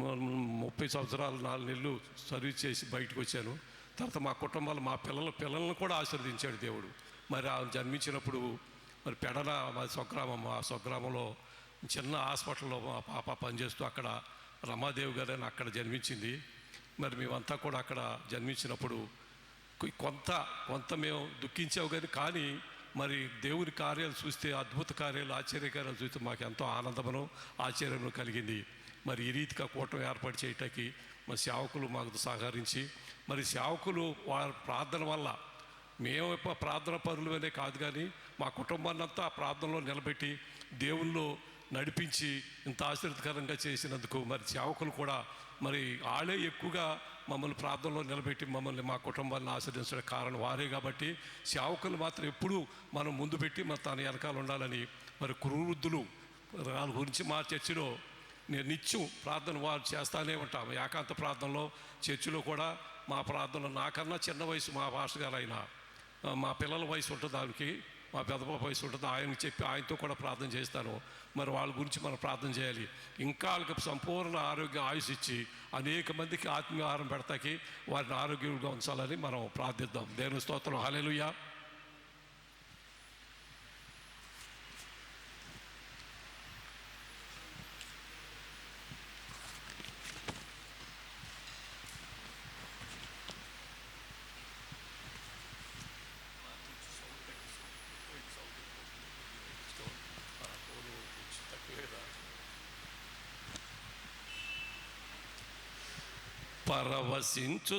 30 సంవత్సరాలు 4 నెలలు సర్వీస్ చేసి బయటకు వచ్చాను. తర్వాత మా కుటుంబాలు, మా పిల్లలను కూడా ఆశీర్వదించాడు దేవుడు. మరి ఆ జన్మించినప్పుడు మరి పెడన మా స్వగ్రామం, ఆ స్వగ్రామంలో చిన్న హాస్పిటల్లో మా పాప పనిచేస్తూ అక్కడ రమాదేవి గారు అని అక్కడ జన్మించింది. మరి మేమంతా కూడా అక్కడ జన్మించినప్పుడు కొంత మేము దుఃఖించావు కానీ మరి దేవుని కార్యాలు చూస్తే, అద్భుత కార్యాలు, ఆశ్చర్యకార్యాలు చూస్తే మాకు ఎంతో ఆనందమును ఆశ్చర్యము కలిగింది. మరి ఈ రీతిగా కూటమి ఏర్పాటు చేయటానికి మా సేవకులు మాకు సహకరించి, మరి సేవకులు వారి ప్రార్థన వల్ల, మేము ప్రార్థన పరులు అనే కాదు కానీ మా కుటుంబాన్ని అంతా ఆ ప్రార్థనలో నిలబెట్టి దేవుల్లో నడిపించి ఇంత ఆశీర్వదకరంగా చేసినందుకు మరి సేవకులు కూడా మరి వాళ్ళే ఎక్కువగా మమ్మల్ని ప్రార్థనలో నిలబెట్టి మమ్మల్ని, మా కుటుంబాన్ని ఆశీర్వదించడం కారణం వారే. కాబట్టి సేవకులు మాత్రం ఎప్పుడూ మనం ముందు పెట్టి మరి తన వెనకాల ఉండాలని, మరి కురువృద్ధులు వాళ్ళ గురించి మా చర్చిలో నేను నిత్యం ప్రార్థన వారు చేస్తానే ఉంటాం. ఏకాంత ప్రార్థనలో చర్చిలో కూడా మా ప్రార్థనలో నాకన్నా చిన్న వయసు మా పాస్టర్ గారు అయినా, మా పిల్లల వయసు ఉంటుంది దానికి, మా పెద్దపాప వయసు ఉంటుంది, ఆయనకి చెప్పి ఆయనతో కూడా ప్రార్థన చేస్తాను. మరి వాళ్ళ గురించి మనం ప్రార్థన చేయాలి. ఇంకా వాళ్ళకి సంపూర్ణ ఆరోగ్యం, ఆయుష్ ఇచ్చి అనేక మందికి ఆత్మీయ ఆహారం పెడతాకి వారిని ఆరోగ్యంగా ఉంచాలని మనం ప్రార్థిద్దాం. దేవుని స్తోత్రం. హల్లెలూయా.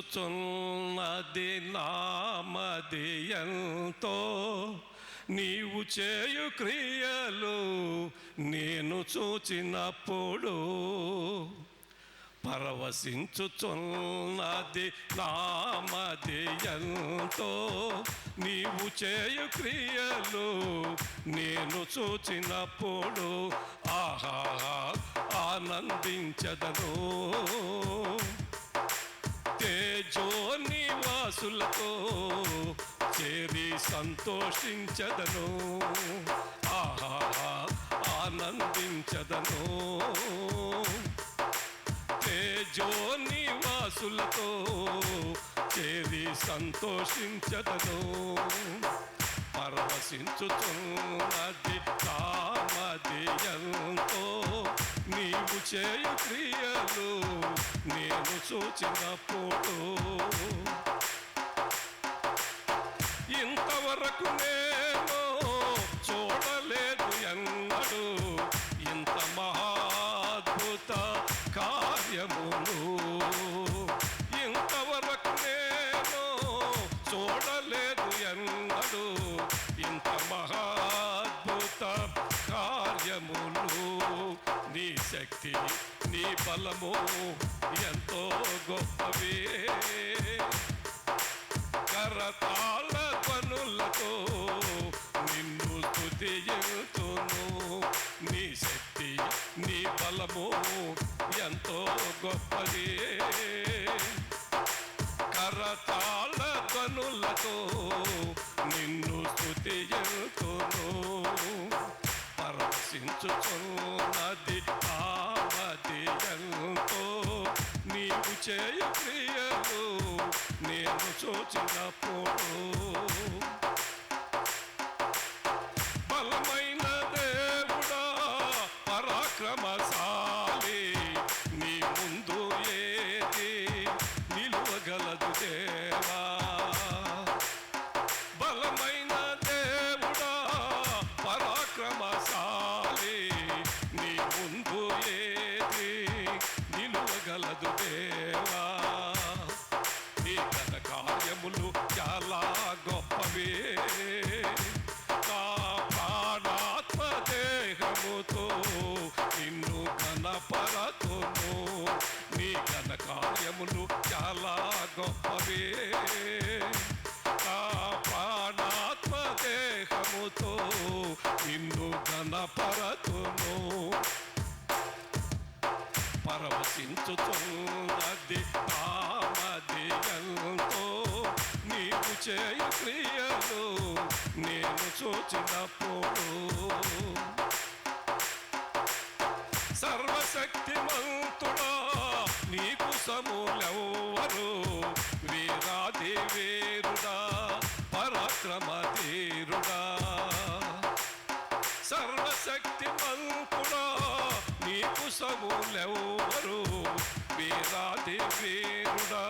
పరవశించుచున్నది నామది ఎంతో, నీవు చేయు క్రియలు నేను చూచినప్పుడు. పరవశించుచున్నది నామది ఎంతో, నీవు చేయు క్రియలు నేను చూచినప్పుడు ఆహా ఆనందించదను. తేజో నివాసులతో చేరి సంతోషించదను, ఆహా ఆనందించదను. తేజో నివాసులతో చేరి సంతోషించదను. పరవశించుచున్నది నామది ఎంతో, నీవు చేయు క్రియలు నేను చూచినప్పుడు. ఇంతవరకు నేను చూడలేదు ఎన్నడు ఇంత మహాద్భుత కార్యములు. ఇంతవరకు నేను చూడలేదు ఎన్నడు ఇంత మహాద్భుత కార్యములు. నీ శక్తి నీ బలము ఎంతో గొప్పవే. కరతాళ ధ్వనులతో నిన్ను స్తుతింతును. నీ శక్తి నీ బలము ఎంతో గొప్పది. కరతాళ ధ్వనులతో నిన్ను స్తుతింతును. పరవశించుచున్నది నామది ఎంతో, నీవు చేయు క్రియలు నేను చూచినప్పుడు. బలమైన దేవుడా పరాక్రమశాలి, నీ ముందు ఏది నిలువగలదు దేవా. బలమైన దేవుడా పరాక్రమశాలి, నీ ముందు ఏది నిలువగలదు దేవా. నీ ఘన కార్యములు చాలా గొప్పవే. నా ప్రాణాత్మ దేహముతో నిన్ను ఘనపరతును. నీ ఘన కార్యములు చాలా గొప్పవే. నా ప్రాణాత్మ దేహముతో నిన్ను ఘనపరతును. పరవశించుచున్నది నామది ఎంతో, నీవు చేయు క్రియలు నేను చూచినప్పుడు. సర్వశక్తిమంతుడా నీకు సమూలెవ్వరు, వీరాది వీరుడా పరాక్రమధీరుడా. సర్వశక్తిమంతుడా నీకు సమూలెవ్వరు, వీరాది వీరుడా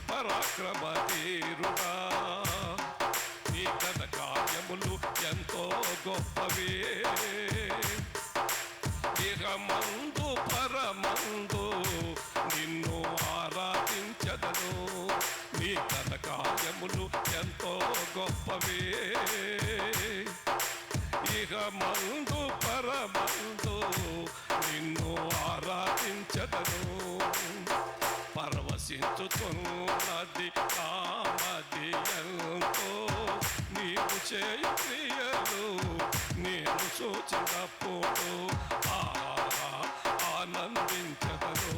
పరాక్రమధీరుడా. నీ ఘన కార్యములు ఎంతో గొప్పవే. ఇహమందు పరమందు నిన్ను ఆరాధించదను. నీ ఘన కార్యములు ఎంతో గొప్పవే. ఇహమందు పరమందు నిన్ను ఆరాధించదను. పరవశించుచున్నది నామది ఎంతో, నీవు చేయు క్రియలు నేను చూచినప్పుడు ఆహా ఆనందించదను.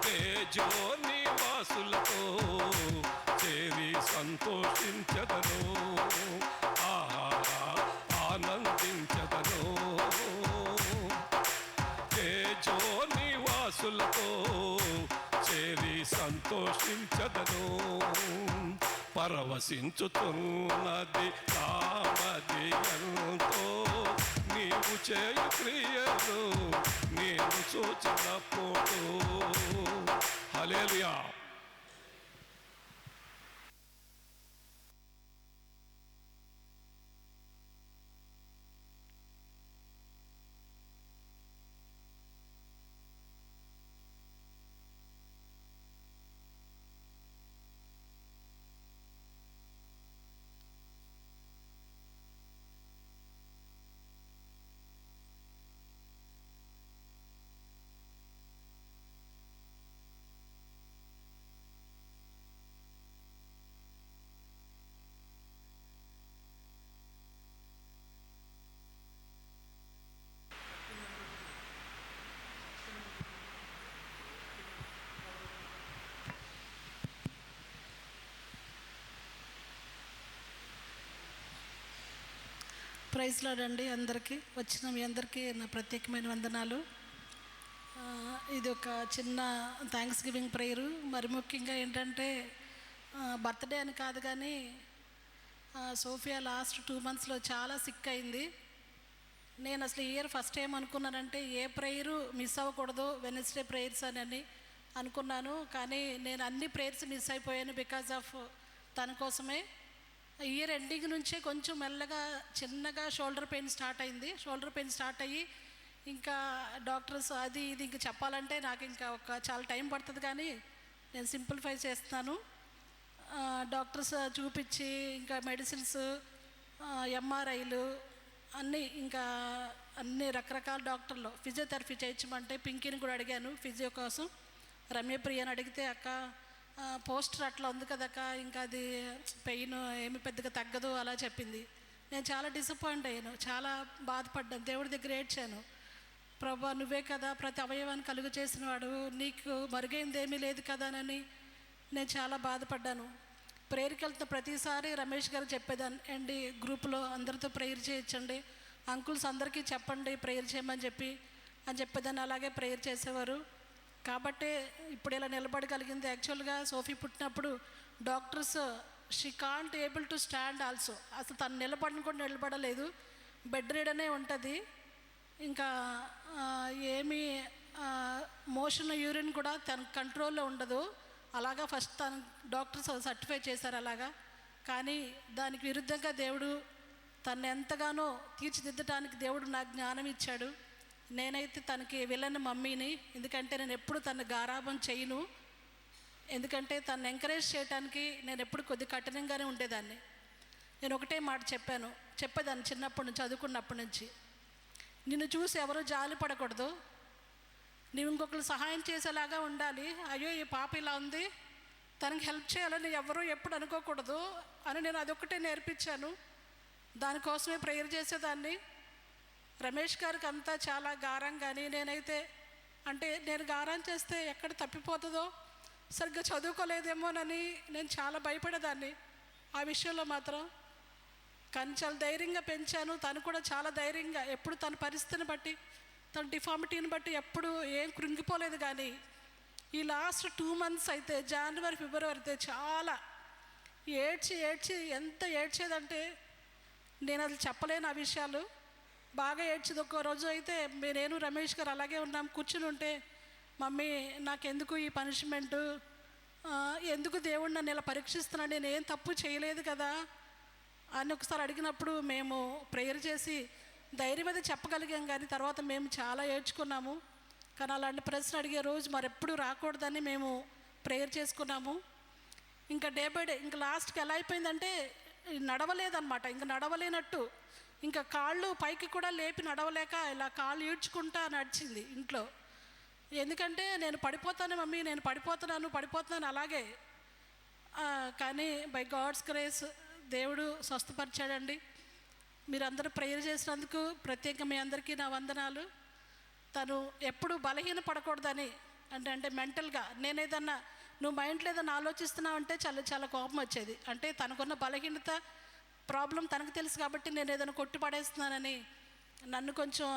తేజో నివాసులతో చేరి సంతోషించదను, ఆహా ఆనందించదను. తేజో నివాసులతో చేరి సంతోషించదను. పరవశించుతున్నది నామది ఎంతో, నీవు చేయు క్రియలు నేను చూచినప్పుడు. హల్లెలూయా. ప్రైజ్ లార్డ్ అండి. అందరికీ వచ్చిన మీ అందరికీ నా ప్రత్యేకమైన వందనాలు. ఇది ఒక చిన్న థ్యాంక్స్ గివింగ్ ప్రేయరు. మరి ముఖ్యంగా ఏంటంటే బర్త్డే అని కాదు కానీ సోఫియా లాస్ట్ 2 monthsలో చాలా సిక్ అయింది. నేను అసలు ఈ ఇయర్ ఫస్ట్ టైం అనుకున్నానంటే ఏ ప్రేయరు మిస్ అవ్వకూడదు, వెనస్డే ప్రేయర్స్ అని అనుకున్నాను. కానీ నేను అన్ని ప్రేయర్స్ మిస్ అయిపోయాను బికాజ్ ఆఫ్ తన కోసమే. ఇయర్ ఎండింగ్ నుంచే కొంచెం మెల్లగా చిన్నగా షోల్డర్ పెయిన్ స్టార్ట్ అయింది. షోల్డర్ పెయిన్ స్టార్ట్ అయ్యి ఇంకా డాక్టర్స్ అది ఇది ఇంకా చెప్పాలంటే నాకు ఇంకా చాలా టైం పడుతుంది, కానీ నేను సింప్లిఫై చేస్తున్నాను. డాక్టర్స్ చూపించి ఇంకా మెడిసిన్స్, ఎంఆర్ఐలు అన్నీ ఇంకా అన్ని రకరకాల డాక్టర్లు ఫిజియోథెరపీ చేయించమంటే పింకీని కూడా అడిగాను ఫిజియో కోసం. రమ్యప్రియని అడిగితే అక్క పోస్టర్ అట్లా ఉంది కదక్క, ఇంకా అది పెయిన్ ఏమి పెద్దగా తగ్గదు అలా చెప్పింది. నేను చాలా డిసప్పాయింట్ అయ్యాను, చాలా బాధపడ్డాను, దేవుడి దగ్గర ఏడ్చాను. ప్రభా నువ్వే కదా ప్రతి అవయవాన్ని కలుగు చేసినవాడు, నీకు మరుగైంది ఏమీ లేదు కదా అని నేను చాలా బాధపడ్డాను. ప్రేయర్కి వెళ్తున్న ప్రతిసారి రమేష్ గారు చెప్పేదాన్ని, అండి గ్రూప్లో అందరితో ప్రేయర్ చేయించండి, అంకుల్స్ అందరికీ చెప్పండి ప్రేయర్ చేయమని చెప్పేదాన్ని. అలాగే ప్రేయర్ చేసేవారు. కాబట్టి ఇప్పుడు ఇలా నిలబడగలిగింది. యాక్చువల్గా సోఫీ పుట్టినప్పుడు doctors she can't able to stand also, అసలు తను నిలబడిన కూడా నిలబడలేదు, బెడ్ రీడనే ఉంటుంది. ఇంకా ఏమీ మోషన్ యూరిన్ కూడా తన కంట్రోల్లో ఉండదు. అలాగా ఫస్ట్ తను డాక్టర్స్ సర్టిఫై చేశారు అలాగా. కానీ దానికి విరుద్ధంగా దేవుడు తను ఎంతగానో తీర్చిదిద్దడానికి దేవుడు నాకు జ్ఞానం ఇచ్చాడు. నేనైతే తనకి వెళ్ళని మమ్మీని, ఎందుకంటే నేను ఎప్పుడు తను గారాబం చేయను, ఎందుకంటే తను ఎంకరేజ్ చేయడానికి నేను ఎప్పుడు కొద్ది కఠినంగానే ఉండేదాన్ని. నేను ఒకటే మాట చెప్పేదాన్ని చిన్నప్పటి నుంచి, చదువుకున్నప్పటి నుంచి, నిన్ను చూసి ఎవరు జాలి పడకూడదు, నువ్వు ఇంకొకరు సహాయం చేసేలాగా ఉండాలి. అయ్యో ఈ పాప ఇలా ఉంది, తనకి హెల్ప్ చేయాలని ఎవరూ ఎప్పుడు అనుకోకూడదు అని నేను అదొక్కటే నేర్పించాను. దానికోసమే ప్రేయర్ చేసేదాన్ని. రమేష్ గారికి అంతా చాలా గారం, కానీ నేనైతే అంటే నేను గారం చేస్తే ఎక్కడ తప్పిపోతుందో, సరిగ్గా చదువుకోలేదేమోనని నేను చాలా భయపడేదాన్ని ఆ విషయంలో మాత్రం. కానీ చాలా ధైర్యంగా పెంచాను. తను కూడా చాలా ధైర్యంగా ఎప్పుడు తన పరిస్థితిని బట్టి, తన డిఫార్మిటీని బట్టి ఎప్పుడు ఏం కృంగిపోలేదు. కానీ ఈ లాస్ట్ 2 months అయితే జనవరి ఫిబ్రవరి అయితే చాలా ఏడ్చి ఎంత ఏడ్చేదంటే నేను అది చెప్పలేను ఆ విషయాలు. బాగా ఏడ్చేది. ఒక్క రోజు అయితే నేను రమేష్ గారు అలాగే ఉన్నాం, కూర్చుని ఉంటే, మమ్మీ నాకెందుకు ఈ పనిష్మెంటు, ఎందుకు దేవుడు నన్ను ఇలా పరీక్షిస్తున్నాడు, నేను ఏం తప్పు చేయలేదు కదా అని ఒకసారి అడిగినప్పుడు మేము ప్రేయర్ చేసి ధైర్యం అయితే చెప్పగలిగాం. కానీ తర్వాత మేము చాలా ఏడ్చుకున్నాము. కానీ అలాంటి ప్రశ్న అడిగే రోజు మరెప్పుడు రాకూడదని మేము ప్రేయర్ చేసుకున్నాము. ఇంకా డే బై డే ఇంకా లాస్ట్కి ఎలా అయిపోయిందంటే నడవలేదన్నమాట, ఇంకా నడవలేనట్టు, ఇంకా కాళ్ళు పైకి కూడా లేపి నడవలేక ఇలా కాళ్ళు ఈడ్చుకుంటా నడిచింది ఇంట్లో. ఎందుకంటే నేను పడిపోతాను మమ్మీ, నేను పడిపోతున్నాను అలాగే. కానీ బై గాడ్స్ గ్రేస్ దేవుడు స్వస్థపరిచాడండి. మీరందరూ ప్రేయర్ చేసినందుకు ప్రత్యేకంగా మీ అందరికీ నా వందనాలు. తను ఎప్పుడు బలహీన పడకూడదని అంటే మెంటల్గా నేను ఏదన్నా నువ్వు మైండ్లో ఏదైనా ఆలోచిస్తున్నావు అంటే చాలా కోపం వచ్చేది. అంటే తనకున్న బలహీనత ప్రాబ్లం తనకు తెలుసు కాబట్టి నేను ఏదైనా కొట్టి పడేస్తున్నానని నన్ను కొంచెం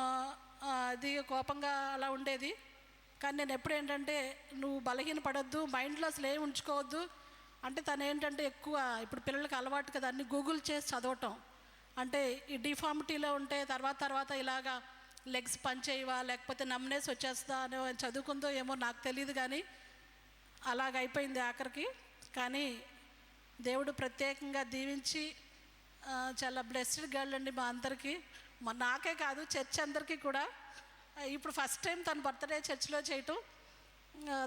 అది కోపంగా అలా ఉండేది. కానీ నేను ఎప్పుడు ఏంటంటే నువ్వు బలహీన పడొద్దు, మైండ్లో అసలు ఏం ఉంచుకోవద్దు అంటే తను ఏంటంటే ఎక్కువ ఇప్పుడు పిల్లలకి అలవాటు కదా అన్ని గూగుల్ చేసి చదవటం. అంటే ఈ డిఫార్మిటీలో ఉంటే తర్వాత ఇలాగా లెగ్స్ పనిచేయవా లేకపోతే నమ్నెస్ వచ్చేస్తుందా అని చదువుకుందో ఏమో నాకు తెలియదు, కానీ అలాగైపోయింది ఆఖరికి. కానీ దేవుడు ప్రత్యేకంగా దీవించి చాలా బ్లెస్డ్ గర్ల్ అండి మా అందరికీ, నాకే కాదు చర్చ్ అందరికీ కూడా. ఇప్పుడు ఫస్ట్ టైం తన బర్త్డే చర్చ్లో చేయటం,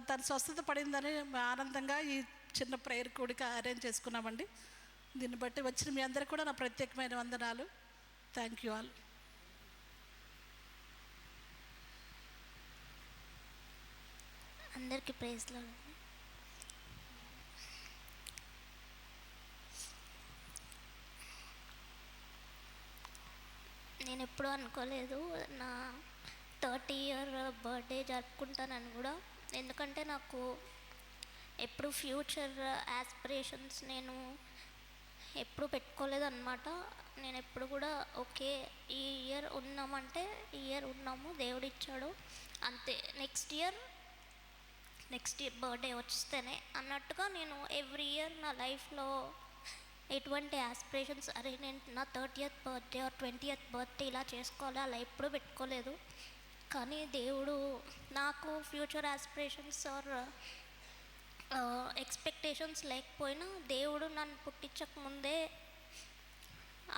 తను స్వస్థత పడిందని ఆనందంగా ఈ చిన్న ప్రేయర్ కూడిక అరేంజ్ చేసుకున్నామండి. దీన్ని బట్టి వచ్చిన మీ అందరికీ కూడా నా ప్రత్యేకమైన వందనాలు. Thank you all. అందరికీ ప్రైజ్లో నేను ఎప్పుడూ అనుకోలేదు నా 30th year బర్త్డే జరుపుకుంటానని కూడా. ఎందుకంటే నాకు ఎప్పుడు ఫ్యూచర్ యాస్పిరేషన్స్ నేను ఎప్పుడు పెట్టుకోలేదన్నమాట. నేను ఎప్పుడు కూడా ఓకే ఈ ఇయర్ ఉన్నామంటే ఈ ఇయర్ ఉన్నాము, దేవుడు ఇచ్చాడు అంతే, నెక్స్ట్ ఇయర్ బర్త్డే వస్తేనే అన్నట్టుగా నేను ఎవ్రీ ఇయర్ నా లైఫ్లో ఎటువంటి ఆస్పిరేషన్స్ అరే నేను నా 30th birthday are 20th birthday ఇలా చేసుకోవాలి అలా ఎప్పుడూ పెట్టుకోలేదు. కానీ దేవుడు నాకు ఫ్యూచర్ ఆస్పిరేషన్స్ ఆర్ ఎక్స్పెక్టేషన్స్ లేకపోయినా దేవుడు నన్ను పుట్టించక ముందే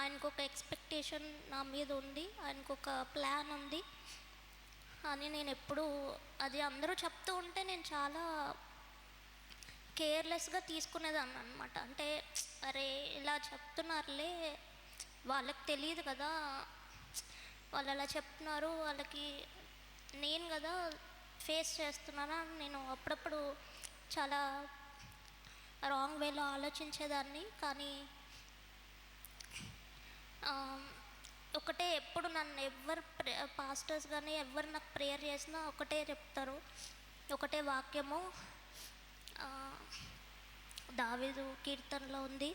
ఆయనకు ఒక ఎక్స్పెక్టేషన్ నా మీద ఉంది, ఆయనకు ఒక ప్లాన్ ఉంది అని నేను ఎప్పుడు అది అందరూ చెప్తూ ఉంటే నేను చాలా కేర్లెస్గా తీసుకునేదాన్ని అనమాట. అంటే అరే ఇలా చెప్తున్నారులే, వాళ్ళకి తెలియదు కదా, వాళ్ళు అలా చెప్తున్నారు, వాళ్ళకి నేను కదా ఫేస్ చేస్తున్నానా, నేను అప్పుడప్పుడు చాలా రాంగ్ వేలో ఆలోచించేదాన్ని. కానీ ఒకటే ఎప్పుడు నన్ను ఎవరు పాస్టర్స్ కానీ ఎవరు నాకు ప్రేయర్ చేసినా ఒకటే చెప్తారు, ఒకటే వాక్యము దావీదు కీర్తనలో ఉంది,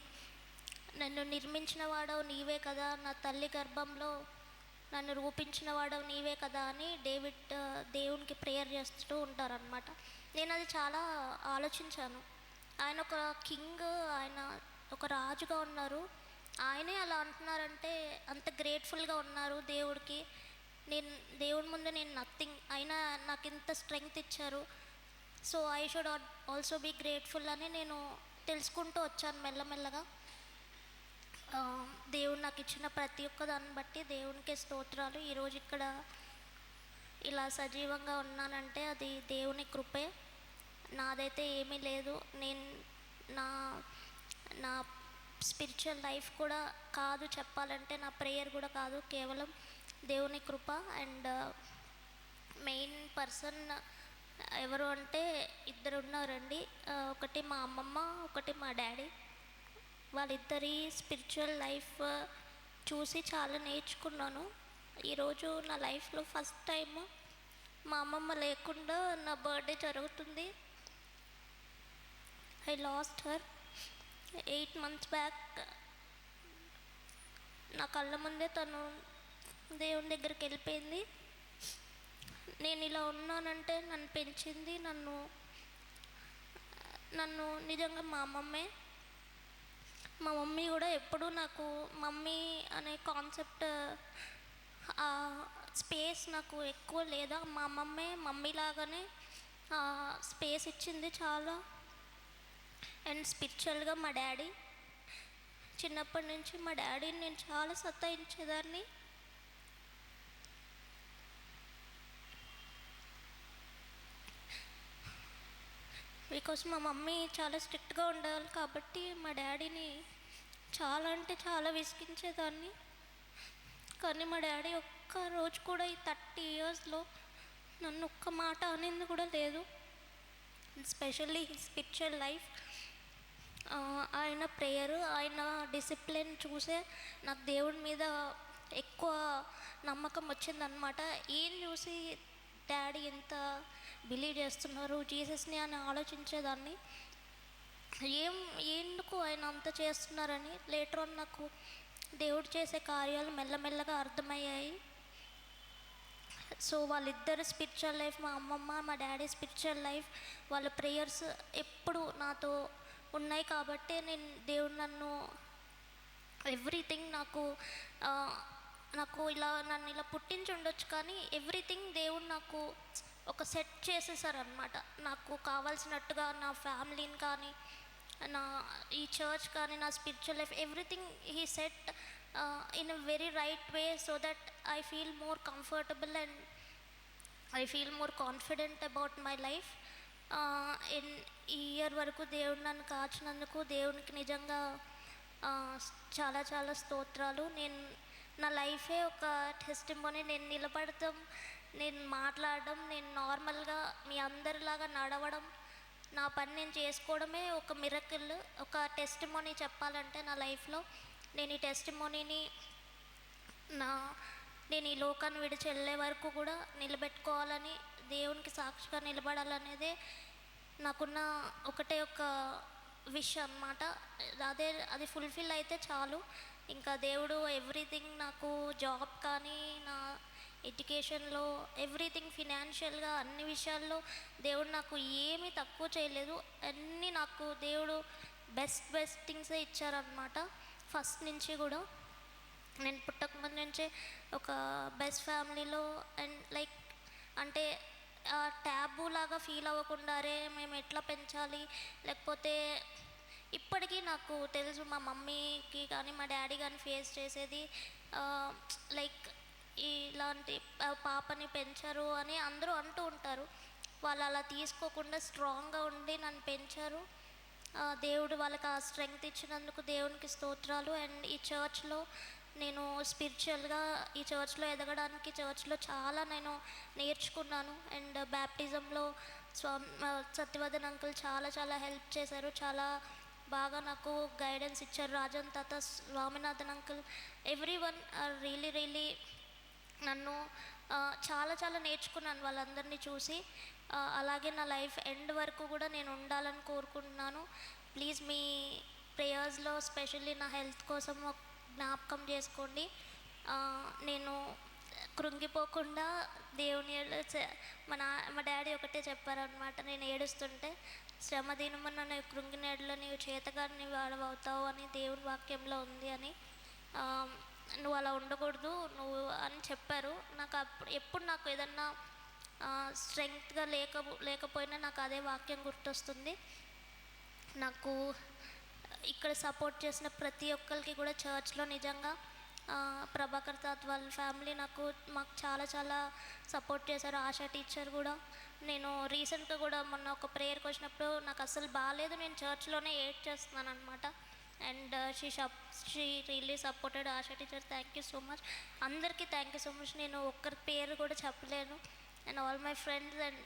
నన్ను నిర్మించిన వాడవు నీవే కదా, నా తల్లి గర్భంలో నన్ను రూపించిన వాడవు నీవే కదా అని దేవునికి ప్రేయర్ చేస్తూ ఉంటారనమాట. నేను అది చాలా ఆలోచించాను. ఆయన ఒక కింగ్, ఆయన ఒక రాజుగా ఉన్నారు, ఆయనే అలా అంటున్నారంటే అంత గ్రేట్ఫుల్గా ఉన్నారు దేవుడికి. దేవుడి ముందు నేను నథింగ్, అయినా నాకు ఇంత స్ట్రెంగ్త్ ఇచ్చారు, so I should also be grateful అని నేను తెలుసుకుంటూ వచ్చాను మెల్లమెల్లగా. దేవుడు నాకు ఇచ్చిన ప్రతి ఒక్క దాన్ని బట్టి దేవునికే స్తోత్రాలు. ఈరోజు ఇక్కడ ఇలా సజీవంగా ఉన్నానంటే అది దేవుని కృపే, నాదైతే ఏమీ లేదు. నేను నా స్పిరిచువల్ లైఫ్ కూడా కాదు చెప్పాలంటే, నా ప్రేయర్ కూడా కాదు, కేవలం దేవుని కృప. అండ్ మెయిన్ పర్సన్ ఎవరు అంటే ఇద్దరు ఉన్నారండి, ఒకటి మా అమ్మమ్మ, ఒకటి మా డాడీ. వాళ్ళిద్దరి స్పిరిచువల్ లైఫ్ చూసి చాలా నేర్చుకున్నాను. ఈరోజు నా లైఫ్లో ఫస్ట్ టైం మా అమ్మమ్మ లేకుండా నా బర్త్డే జరుగుతుంది. I lost her 8 months back. నా కళ్ళ ముందే తను దేవుని దగ్గరికి వెళ్ళిపోయింది. నేను ఇలా ఉన్నానంటే నన్ను పెంచింది నన్ను నిజంగా మా అమ్మమ్మే. మా మమ్మీ కూడా ఎప్పుడూ నాకు మమ్మీ అనే కాన్సెప్ట్ స్పేస్ నాకు ఎక్కువ లేదా, మా అమ్మమ్మే మమ్మీ లాగానే స్పేస్ ఇచ్చింది చాలా. అండ్ స్పిరిచువల్గా మా డాడీ, చిన్నప్పటి నుంచి మా డాడీని నేను చాలా సతాయించేదాన్ని. బికాస్ మా మమ్మీ చాలా స్ట్రిక్ట్గా ఉండాలి కాబట్టి మా డాడీని చాలా అంటే చాలా విసిగించేదాన్ని. కానీ మా డాడీ ఒక్క రోజు కూడా ఈ 30 yearsలో నన్ను ఒక్క మాట అనేది కూడా లేదు. స్పెషల్లీ స్పిరిచువల్ లైఫ్, ఆయన ప్రేయర్, ఆయన డిసిప్లిన్ చూసే నాకు దేవుడి మీద ఎక్కువ నమ్మకం వచ్చిందనమాట. ఏం చూసి డాడీ ఎంత బిలీవ్ చేస్తున్నారు జీసస్ని అని ఆలోచించేదాన్ని. ఎందుకు ఆయన అంత చేస్తున్నారని లేటర్ ఆన్ నాకు దేవుడు చేసే కార్యాలు మెల్లమెల్లగా అర్థమయ్యాయి. సో వాళ్ళిద్దరు స్పిరిచువల్ లైఫ్, మా అమ్మమ్మ మా డాడీ స్పిరిచువల్ లైఫ్, వాళ్ళ ప్రేయర్స్ ఎప్పుడు నాతో ఉన్నాయి కాబట్టి దేవుడు నన్ను ఎవ్రీథింగ్ నాకు నన్ను ఇలా పుట్టించి ఉండొచ్చు, కానీ ఎవ్రీథింగ్ దేవుడు నాకు ఒక సెట్ చేసేసారనమాట. నాకు కావాల్సినట్టుగా నా ఫ్యామిలీని కానీ, ఈ చర్చ్ కానీ, నా spiritual life, everything he set in a very right way, so that I feel more comfortable and I feel more confident about my life. ఈ ఇయర్ వరకు దేవుడు నన్ను కాచినందుకు దేవునికి నిజంగా చాలా చాలా స్తోత్రాలు. నా లైఫే ఒక టెస్టిమోనీ. నేను నిలబడటం, నేను మాట్లాడడం, నేను నార్మల్గా మీ అందరిలాగా నడవడం, నా పని నేను చేసుకోవడమే ఒక మిరకిల్, ఒక టెస్టిమోనీ చెప్పాలంటే నా లైఫ్లో. నేను ఈ టెస్టిమోనీని నేను ఈ లోకాన్ని విడిచి వెళ్ళే వరకు కూడా నిలబెట్టుకోవాలని, దేవునికి సాక్షిగా నిలబడాలనేదే నాకున్న ఒకటే ఒక విష్ అన్నమాట. అది ఫుల్ఫిల్ అయితే చాలు. ఇంకా దేవుడు ఎవ్రీథింగ్ నాకు జాబ్ కానీ నా ఎడ్యుకేషన్లో ఎవ్రీథింగ్ ఫినాన్షియల్గా అన్ని విషయాల్లో దేవుడు నాకు ఏమీ తక్కువ చేయలేదు. అన్నీ నాకు దేవుడు బెస్ట్ థింగ్సే ఇచ్చారనమాట. ఫస్ట్ నుంచి కూడా నేను పుట్టకముందు నుంచే ఒక బెస్ట్ ఫ్యామిలీలో అండ్ లైక్ అంటే ట్యాబు లాగా ఫీల్ అవ్వకుండా అరే మేము ఎట్లా పెంచాలి, లేకపోతే ఇప్పటికీ నాకు తెలుసు మా మమ్మీకి కానీ మా డాడీ కానీ ఫేస్ చేసేది లైక్ ఇలాంటి పాపని పెంచరు అని అందరూ అంటూ ఉంటారు. వాళ్ళు అలా తీసుకోకుండా స్ట్రాంగ్గా ఉండి నన్ను పెంచారు. దేవుడు వాళ్ళకి ఆ స్ట్రెంగ్త్ ఇచ్చినందుకు దేవునికి స్తోత్రాలు. అండ్ ఈ చర్చ్లో నేను స్పిరిచువల్గా ఈ చర్చ్లో ఎదగడానికి చర్చ్లో చాలా నేను నేర్చుకున్నాను. అండ్ బ్యాప్టిజంలో సత్యవర్ధన్ అంకుల్ చాలా హెల్ప్ చేశారు, చాలా బాగా నాకు గైడెన్స్ ఇచ్చారు. రాజన్ తాత, Swaminathan uncle, everyone are really నన్ను చాలా నేర్చుకున్నాను వాళ్ళందరినీ చూసి. అలాగే నా లైఫ్ ఎండ్ వరకు కూడా నేను ఉండాలని కోరుకుంటున్నాను. ప్లీజ్ మీ ప్రేయర్స్లో స్పెషల్లీ నా హెల్త్ కోసం జ్ఞాపకం చేసుకోండి. నేను కృంగిపోకుండా దేవుని మా డాడీ ఒకటే చెప్పారనమాట, నేను ఏడుస్తుంటే శ్రమ దినమున నువ్వు కృంగినేడులో నీవు చేతగా నీవు వాడవవుతావు అని దేవుని వాక్యంలో ఉంది అని. నువ్వు అలా ఉండకూడదు నువ్వు అని చెప్పారు. నాకు ఎప్పుడు నాకు ఏదన్నా స్ట్రెంగ్త్గా లేకపోయినా నాకు అదే వాక్యం గుర్తొస్తుంది. నాకు ఇక్కడ సపోర్ట్ చేసిన ప్రతి ఒక్కరికి కూడా చర్చ్లో నిజంగా ప్రభాకర్ తాత్ వాళ్ళ ఫ్యామిలీ మాకు చాలా సపోర్ట్ చేశారు. ఆశా టీచర్ కూడా. నేను రీసెంట్గా కూడా మొన్న ఒక ప్రేయర్కి వచ్చినప్పుడు నాకు అసలు బాగాలేదు, నేను చర్చ్లోనే ఏడ్ చేస్తున్నాను అనమాట. And she really supported. ASHA teacher thank you so much. అందరికీ థ్యాంక్ యూ సో మచ్. నేను ఒక్కరి పేరు కూడా చెప్పలేను. And all my friends and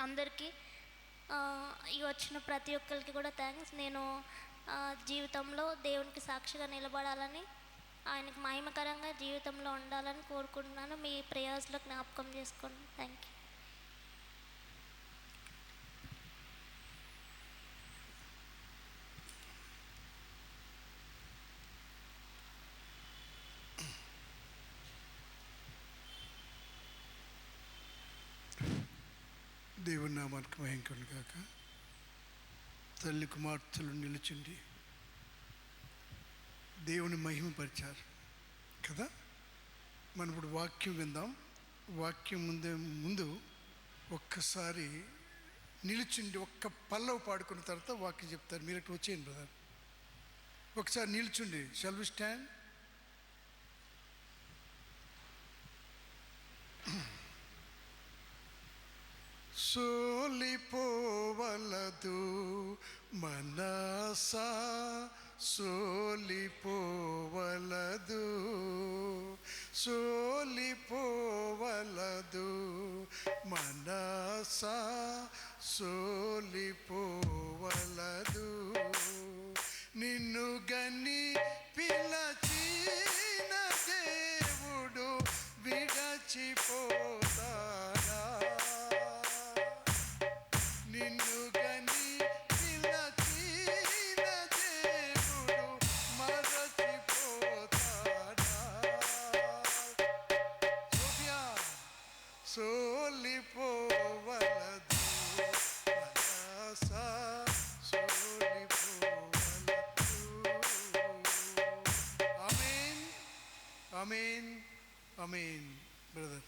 అందరికీ ఇవి వచ్చిన ప్రతి ఒక్కరికి కూడా థ్యాంక్స్. నేను జీవితంలో దేవునికి సాక్షిగా నిలబడాలని, ఆయనకు మహిమకరంగా జీవితంలో ఉండాలని కోరుకుంటున్నాను. మీ ప్రేయర్స్లో జ్ఞాపకం చేసుకోండి. Thank you. దేవుని నామానికి మహిమ కలుగును గాక. తల్లి కుమార్తెలు నిలుచుండి దేవుని మహిమపరిచారు కదా. మనం ఇప్పుడు వాక్యం విందాం. వాక్యం ముందు ఒక్కసారి నిలుచుండి ఒక్క పల్లవి పాడుకున్న తర్వాత వాక్యం చెప్తారు. మీరు అక్కడ వచ్చేయండి బ్రదర్. ఒకసారి నిలుచుండి. Shall we stand? సోలిపోవలదు మనసా, సోలిపోవలదు, సోలిపోవలదు మనసా, సోలిపోవలదు. నిన్ను గని పిలచిన దేవుడు విడచిపోతాడా? నిన్ను గని పిలచిన దేవుడు మరచిపోతాడా? సోలిపోవలదు మనసా, సోలిపోవలదు. Amen, amen, amen. Brother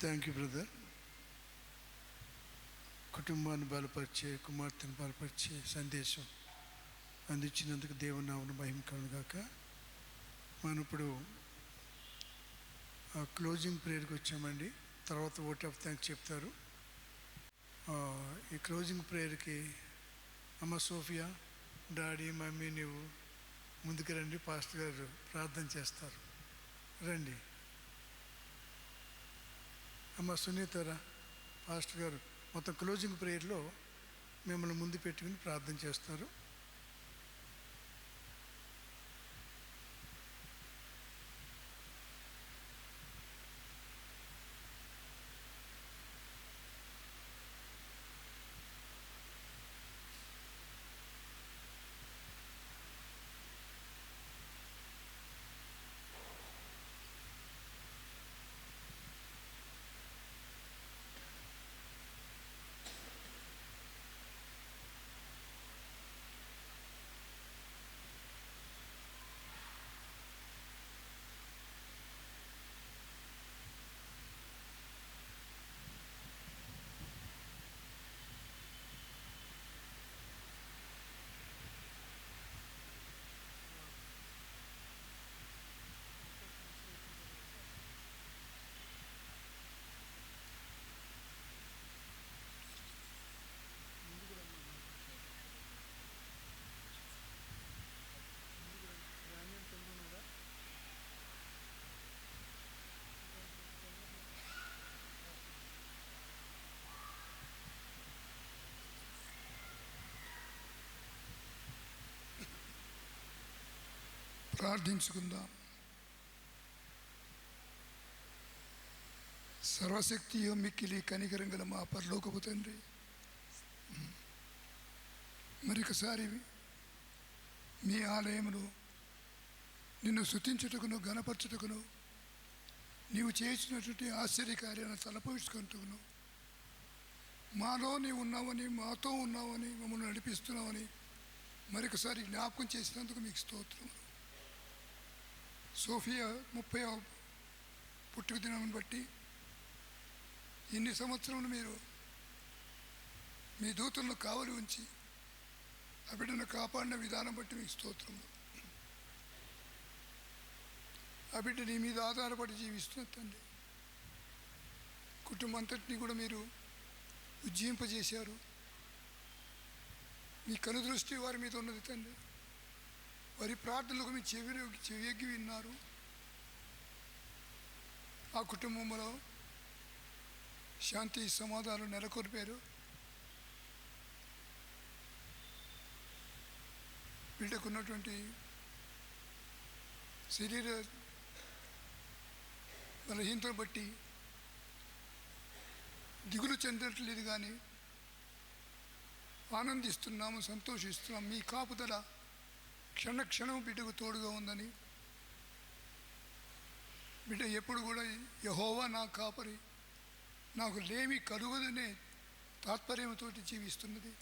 thank you brother. కుటుంబాన్ని బలపరిచే, కుమార్తెను బలపరిచే సందేశం అందించినందుకు దేవుని నామమున మహిమ కలుగుగాక. మనం ఇప్పుడు క్లోజింగ్ ప్రేయర్కి వచ్చామండి. తర్వాత ఓట్ ఆఫ్ థ్యాంక్స్ చెప్తారు. ఈ క్లోజింగ్ ప్రేయర్కి అమ్మ సోఫియా, డాడీ, మమ్మీ నువ్వు ముందుకు రండి. పాస్టర్ గారు ప్రార్థన చేస్తారు. రండి. అమ్మ సునీతరా, పాస్టర్ గారు మొత్తం క్లోజింగ్ ప్రేయర్లో మిమ్మల్ని ముందు పెట్టుకుని ప్రార్థన చేస్తారు. ప్రార్థించుకుందాం. సర్వశక్తియో మిక్కిలి కనికరం గల మా పరలోకపు తండ్రి, మరొకసారి మీ ఆలయమును నిన్ను స్తుతించుటకును ఘనపరచుటకును నీవు చేసినటువంటి ఆశ్చర్యకార్యాలను తలపోసుకుంటును మాలో నీవు ఉన్నావని, మాతో ఉన్నావని, మమ్మల్ని నడిపిస్తున్నావని మరొకసారి జ్ఞాపకం చేసినందుకు మీకు స్తోత్రం. సోఫియా 30వ పుట్టుక దినం బట్టి ఇన్ని సంవత్సరములు మీరు మీ దూతలను కావలి ఉంచి ఆ బిడ్డను కాపాడిన విధానం బట్టి మీకు స్తోత్రం. ఆ బిడ్డ నీ మీద ఆధారపడి జీవిస్తున్న తండ్రి, కుటుంబం అంతటినీ కూడా మీరు ఉజ్జీంపజేశారు. మీ కనుదృష్టి వారి మీద ఉన్నది తండ్రి. వారి ప్రార్థనలకు మీ చెవియొగ్గి విన్నారు. ఆ కుటుంబంలో శాంతి సమాధానం నెలకొల్పారు. బిడ్డకున్నటువంటి శరీర బలహీనతను బట్టి దిగులు చెందట్లేదు, కానీ ఆనందిస్తున్నాము, సంతోషిస్తున్నాము. మీ కాపుదల క్షణక్షణం బిడ్డకు తోడుగా ఉందని, బిడ్డ ఎప్పుడు కూడా యెహోవా నా కాపరి, నాకు లేమి కలుగదనే తాత్పర్యంతో జీవిస్తున్నది.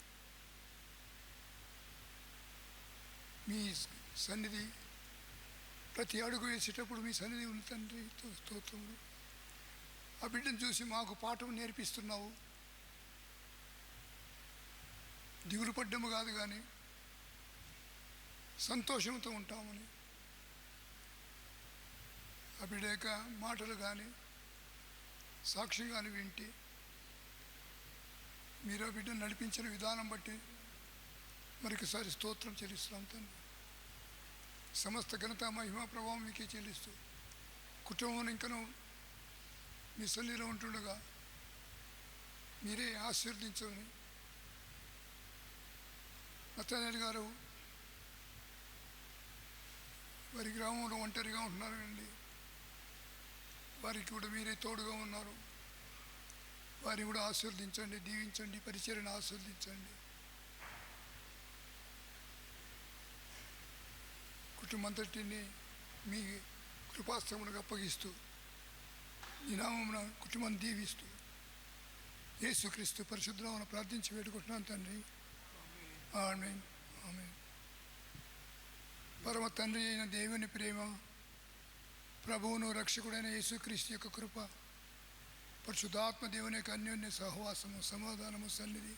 మీ సన్నిధి ప్రతి అడుగు వేసేటప్పుడు మీ సన్నిధి ఉంది తండ్రి. స్తోత్రములు. ఆ బిడ్డను చూసి మాకు పాఠం నేర్పిస్తున్నావు. దిగులు పడ్డము కాదు, కానీ సంతోషంతో ఉంటామని. ఆ బిడ్డ యొక్క మాటలు కానీ సాక్ష్యం కానీ వింటే మీరు ఆ బిడ్డను నడిపించిన విధానం బట్టి మరొకసారి స్తోత్రం చెల్లిస్తున్నాం తండ్రి. సమస్త ఘనత మహిమ ప్రభావం మీకే చెల్లిస్తూ కుటుంబం ఇంకనూ మీ సన్నిధిలో ఉంటుండగా మీరే ఆశీర్వదించమని, నతనేల్ గారు వారి గ్రామంలో ఒంటరిగా ఉంటున్నారండి. వారికి కూడా మీరే తోడుగా ఉన్నారు. వారిని కూడా ఆశీర్వదించండి, దీవించండి, పరిచర్యను ఆశీర్వదించండి. కుటుంబంతటిని మీ కృపాస్తములకు అప్పగిస్తూ ఈ నామమున కుటుంబాన్ని దీవిస్తూ యేసుక్రీస్తు పరిశుద్ధనామమున ప్రార్థించి వేడుకుంటున్నాను తండ్రి. ఆమేన్. ఆమేన్. పరమ తండ్రి అయిన దేవుని ప్రేమ, ప్రభువును రక్షకుడైన యేసుక్రీస్తు యొక్క కృప, పరిశుద్ధాత్మ దేవుని యొక్క అన్యోన్య సహవాసము, సమాధానము, సన్నిధి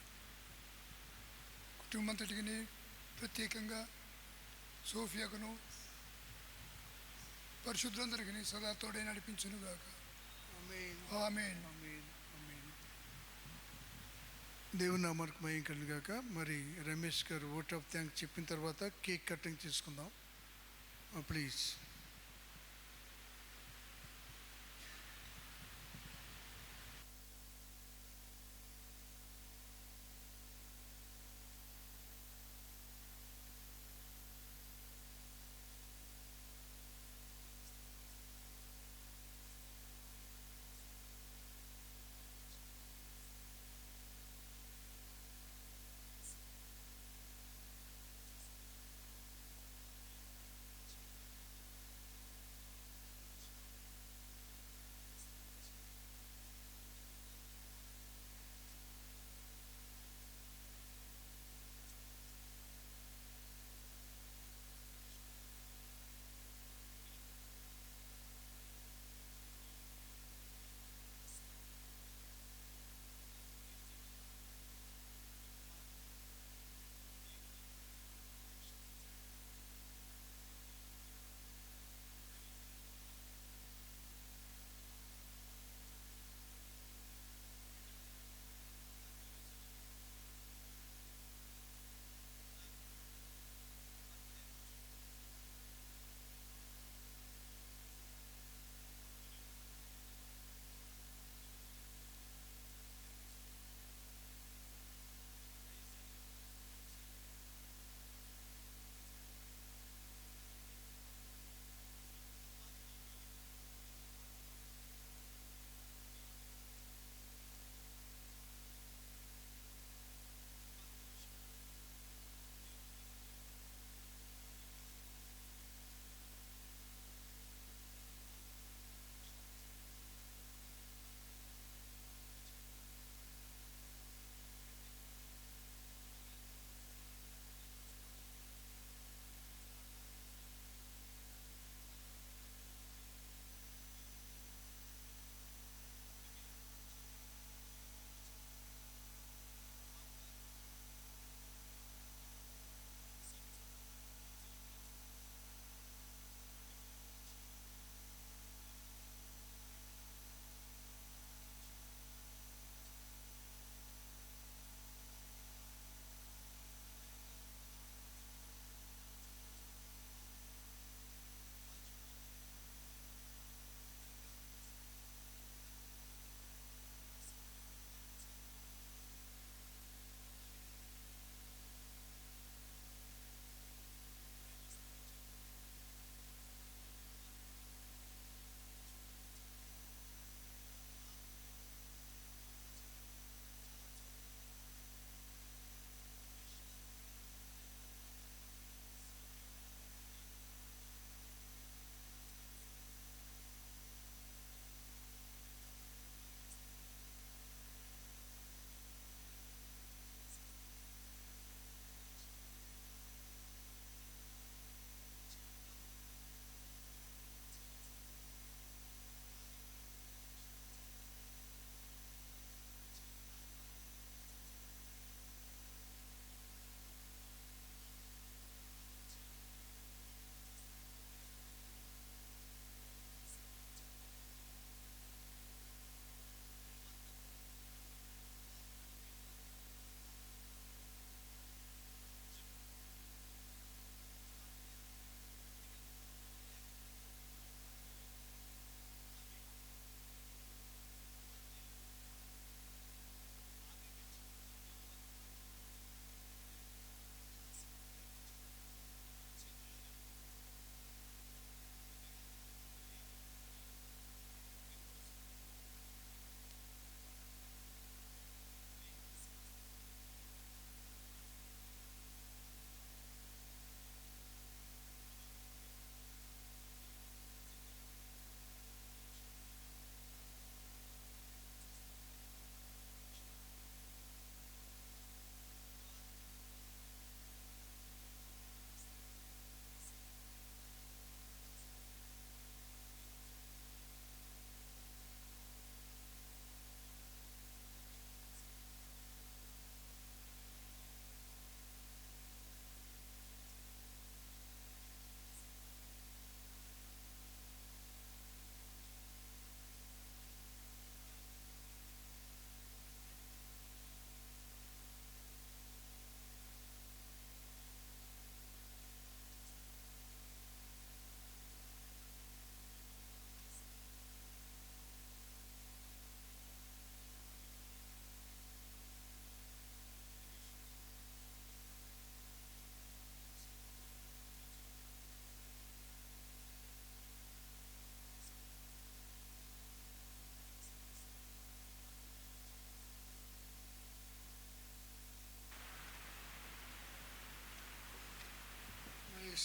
కుటుంబంతటికి ప్రత్యేకంగా సోఫియాకును పరిశుద్ధులందరికీ సదా తోడే నడిపించునుగాక. ఆమేన్. దేవుని నామానికి మహిమ కలుగాక. మరి రమేష్ గారు ఓట్ ఆఫ్ థ్యాంక్స్ చెప్పిన తర్వాత కేక్ కటింగ్ చేసుకుందాం ప్లీజ్.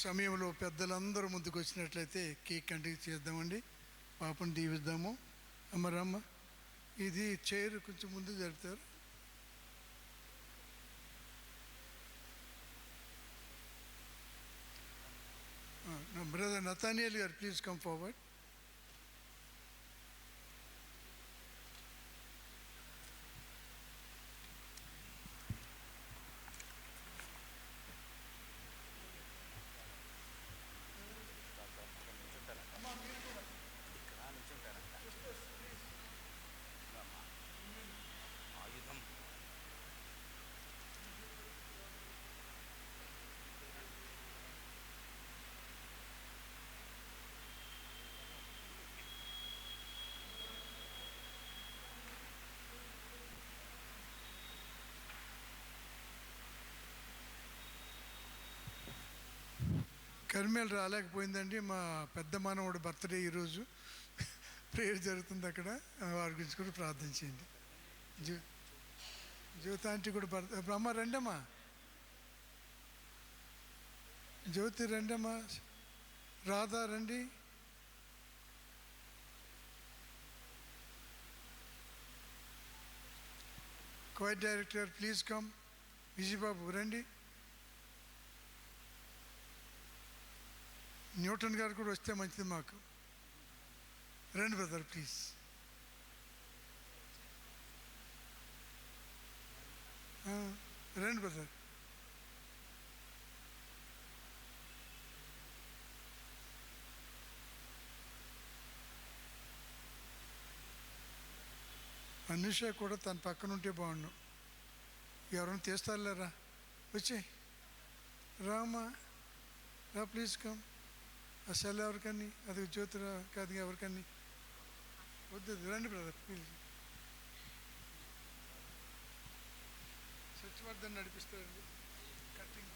సమయంలో పెద్దలందరూ ముందుకు వచ్చినట్లయితే కేక్ కంటిన్యూ చేద్దామండి. పాపను దీవిద్దాము. అమ్మరమ్మ, ఇది చైర్ కొంచెం ముందు జరుపుతారు. బ్రదర్ నతానియల్ గారు, ప్లీజ్ కమ్ ఫార్వర్డ్. కర్మేలు రాలేకపోయిందండి. మా పెద్ద మానవుడు బర్త్డే ఈరోజు. ప్రేయర్ జరుగుతుంది అక్కడ, వారి గురించి కూడా ప్రార్థన చేయండి. జ్యోతి ఆంటీ కూడా అమ్మ రండమ్మా, జ్యోతి రండమ్మా, రాధా రండి. Quite director please come. Vijayababu రండి. న్యూటన్ గారు కూడా వస్తే మంచిది మాకు. రండి బ్రదర్ ప్లీజ్. రండి బ్రదర్. అనుష కూడా తన పక్కన ఉంటే బాగుండు. ఎవరైనా తీస్తారులేరా, వచ్చి రామా రా ప్లీజ్ కమ్. అసలు ఎవరికని అది జ్యోతిరా కాదు, ఎవరికని వద్దు. రండి బ్రదర్ ప్లీజ్. స్వచ్ఛవర్ధన్ నడిపిస్తారండి cutting.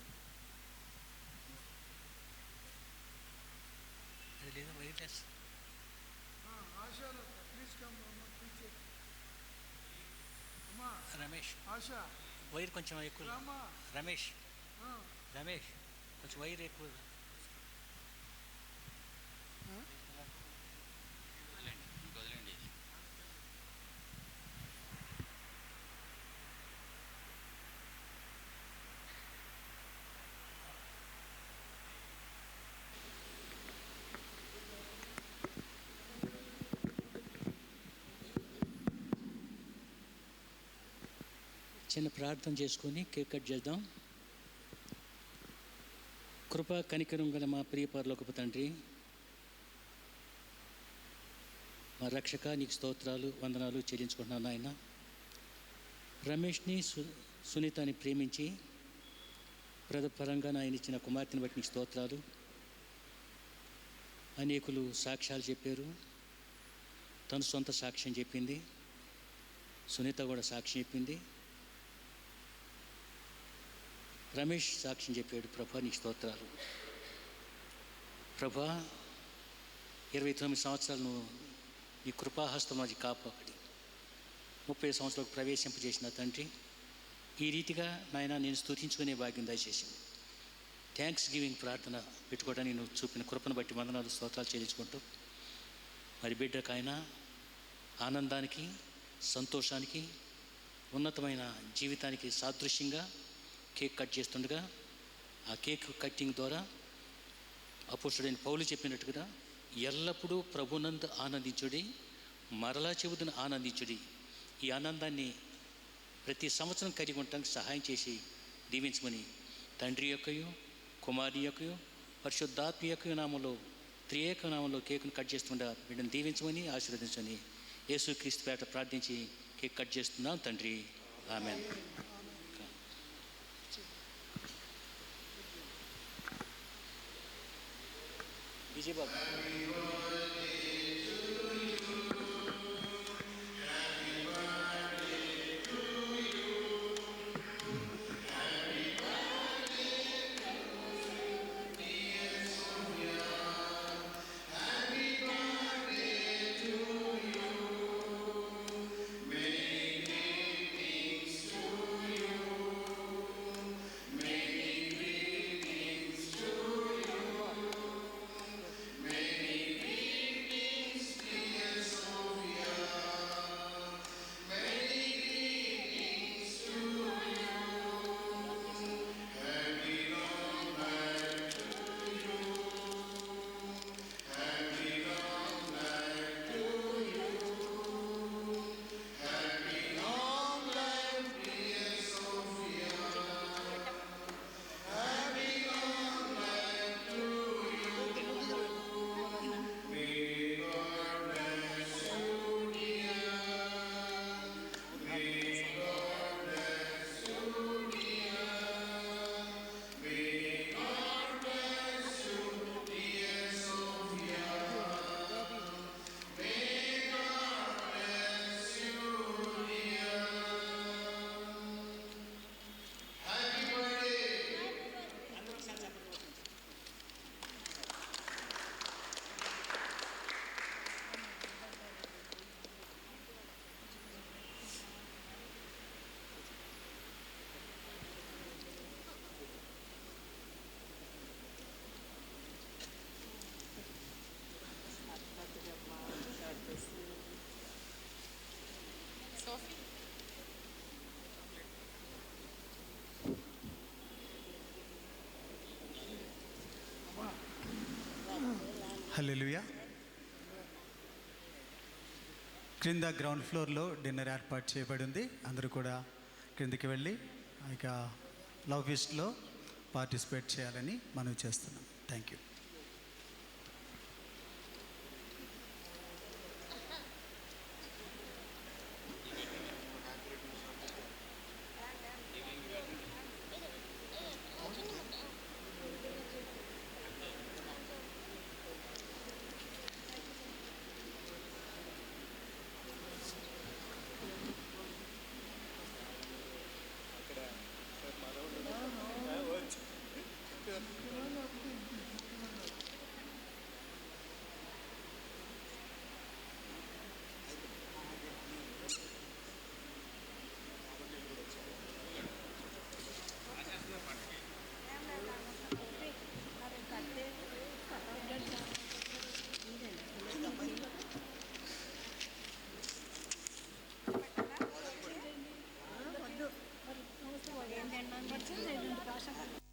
Asha please come. Ramesh, Asha wire కొంచెం ఎక్కువ. రమేష్, రమేష్ కొంచెం వైర్ ఎక్కువ. చిన్న ప్రార్థన చేసుకొని కేక్ కట్ చేద్దాం. కృపా కనికరం గల మా ప్రియ పరలోకపు తండ్రి, మా రక్షక, నీకు స్తోత్రాలు వందనాలు చెల్లించుకుంటున్నాను నాయన. రమేష్ని సునీతని ప్రేమించి పరంగా నాయన ఇచ్చిన కుమార్తెని బట్టి నీకు స్తోత్రాలు. అనేకులు సాక్ష్యాలు చెప్పారు, తను సొంత సాక్ష్యం చెప్పింది, సునీత కూడా సాక్ష్యం చెప్పింది, రమేష్ సాక్ష్యం చెప్పాడు. ప్రభా నీకు స్తోత్రాలు. ప్రభా 29 సంవత్సరాలను నీ కృపాహస్తం అది కాపాడి 30 సంవత్సరాలకు ప్రవేశింపజేసిన తండ్రి, ఈ రీతిగా నాయన నేను స్తుతించుకునే భాగ్యం దయచేసింది. థ్యాంక్స్ గివింగ్ ప్రార్థన పెట్టుకోవడానికి నువ్వు చూపిన కృపను బట్టి వందనాలు స్తోత్రాలు చెల్లించుకుంటూ, మరి బిడ్డకైన ఆనందానికి, సంతోషానికి, ఉన్నతమైన జీవితానికి సాదృశ్యంగా కేక్ కట్ చేస్తుండగా, ఆ కేక్ కట్టింగ్ ద్వారా అపోస్తలుడైన పౌలు చెప్పినట్టుగా ఎల్లప్పుడూ ప్రభునందు ఆనందించుడి, మరలా చెబుతున్న ఆనందించుడి. ఈ ఆనందాన్ని ప్రతి సంవత్సరం కలిగి ఉండటానికి సహాయం చేసి దీవించమని తండ్రి యొక్కయు, కుమారుని యొక్కయు, పరిశుద్ధాత్మ యొక్క నామంలో, త్రియేక నామంలో కేకును కట్ చేస్తుండగా బిడ్డను దీవించమని ఆశీర్వదించమని యేసుక్రీస్తు పేట ప్రార్థించి కేక్ కట్ చేస్తున్నాం తండ్రి. ఆమేన్. Vijaya Babu Many greetings to you. హల్లెలూయా. క్రింద గ్రౌండ్ ఫ్లోర్లో డిన్నర్ ఏర్పాటు చేయబడి ఉంది. అందరూ కూడా క్రిందికి వెళ్ళి ఇక లవ్ ఫీస్ట్లో పార్టిసిపేట్ చేయాలని మనవి చేస్తున్నాం. Thank you. వద్దు.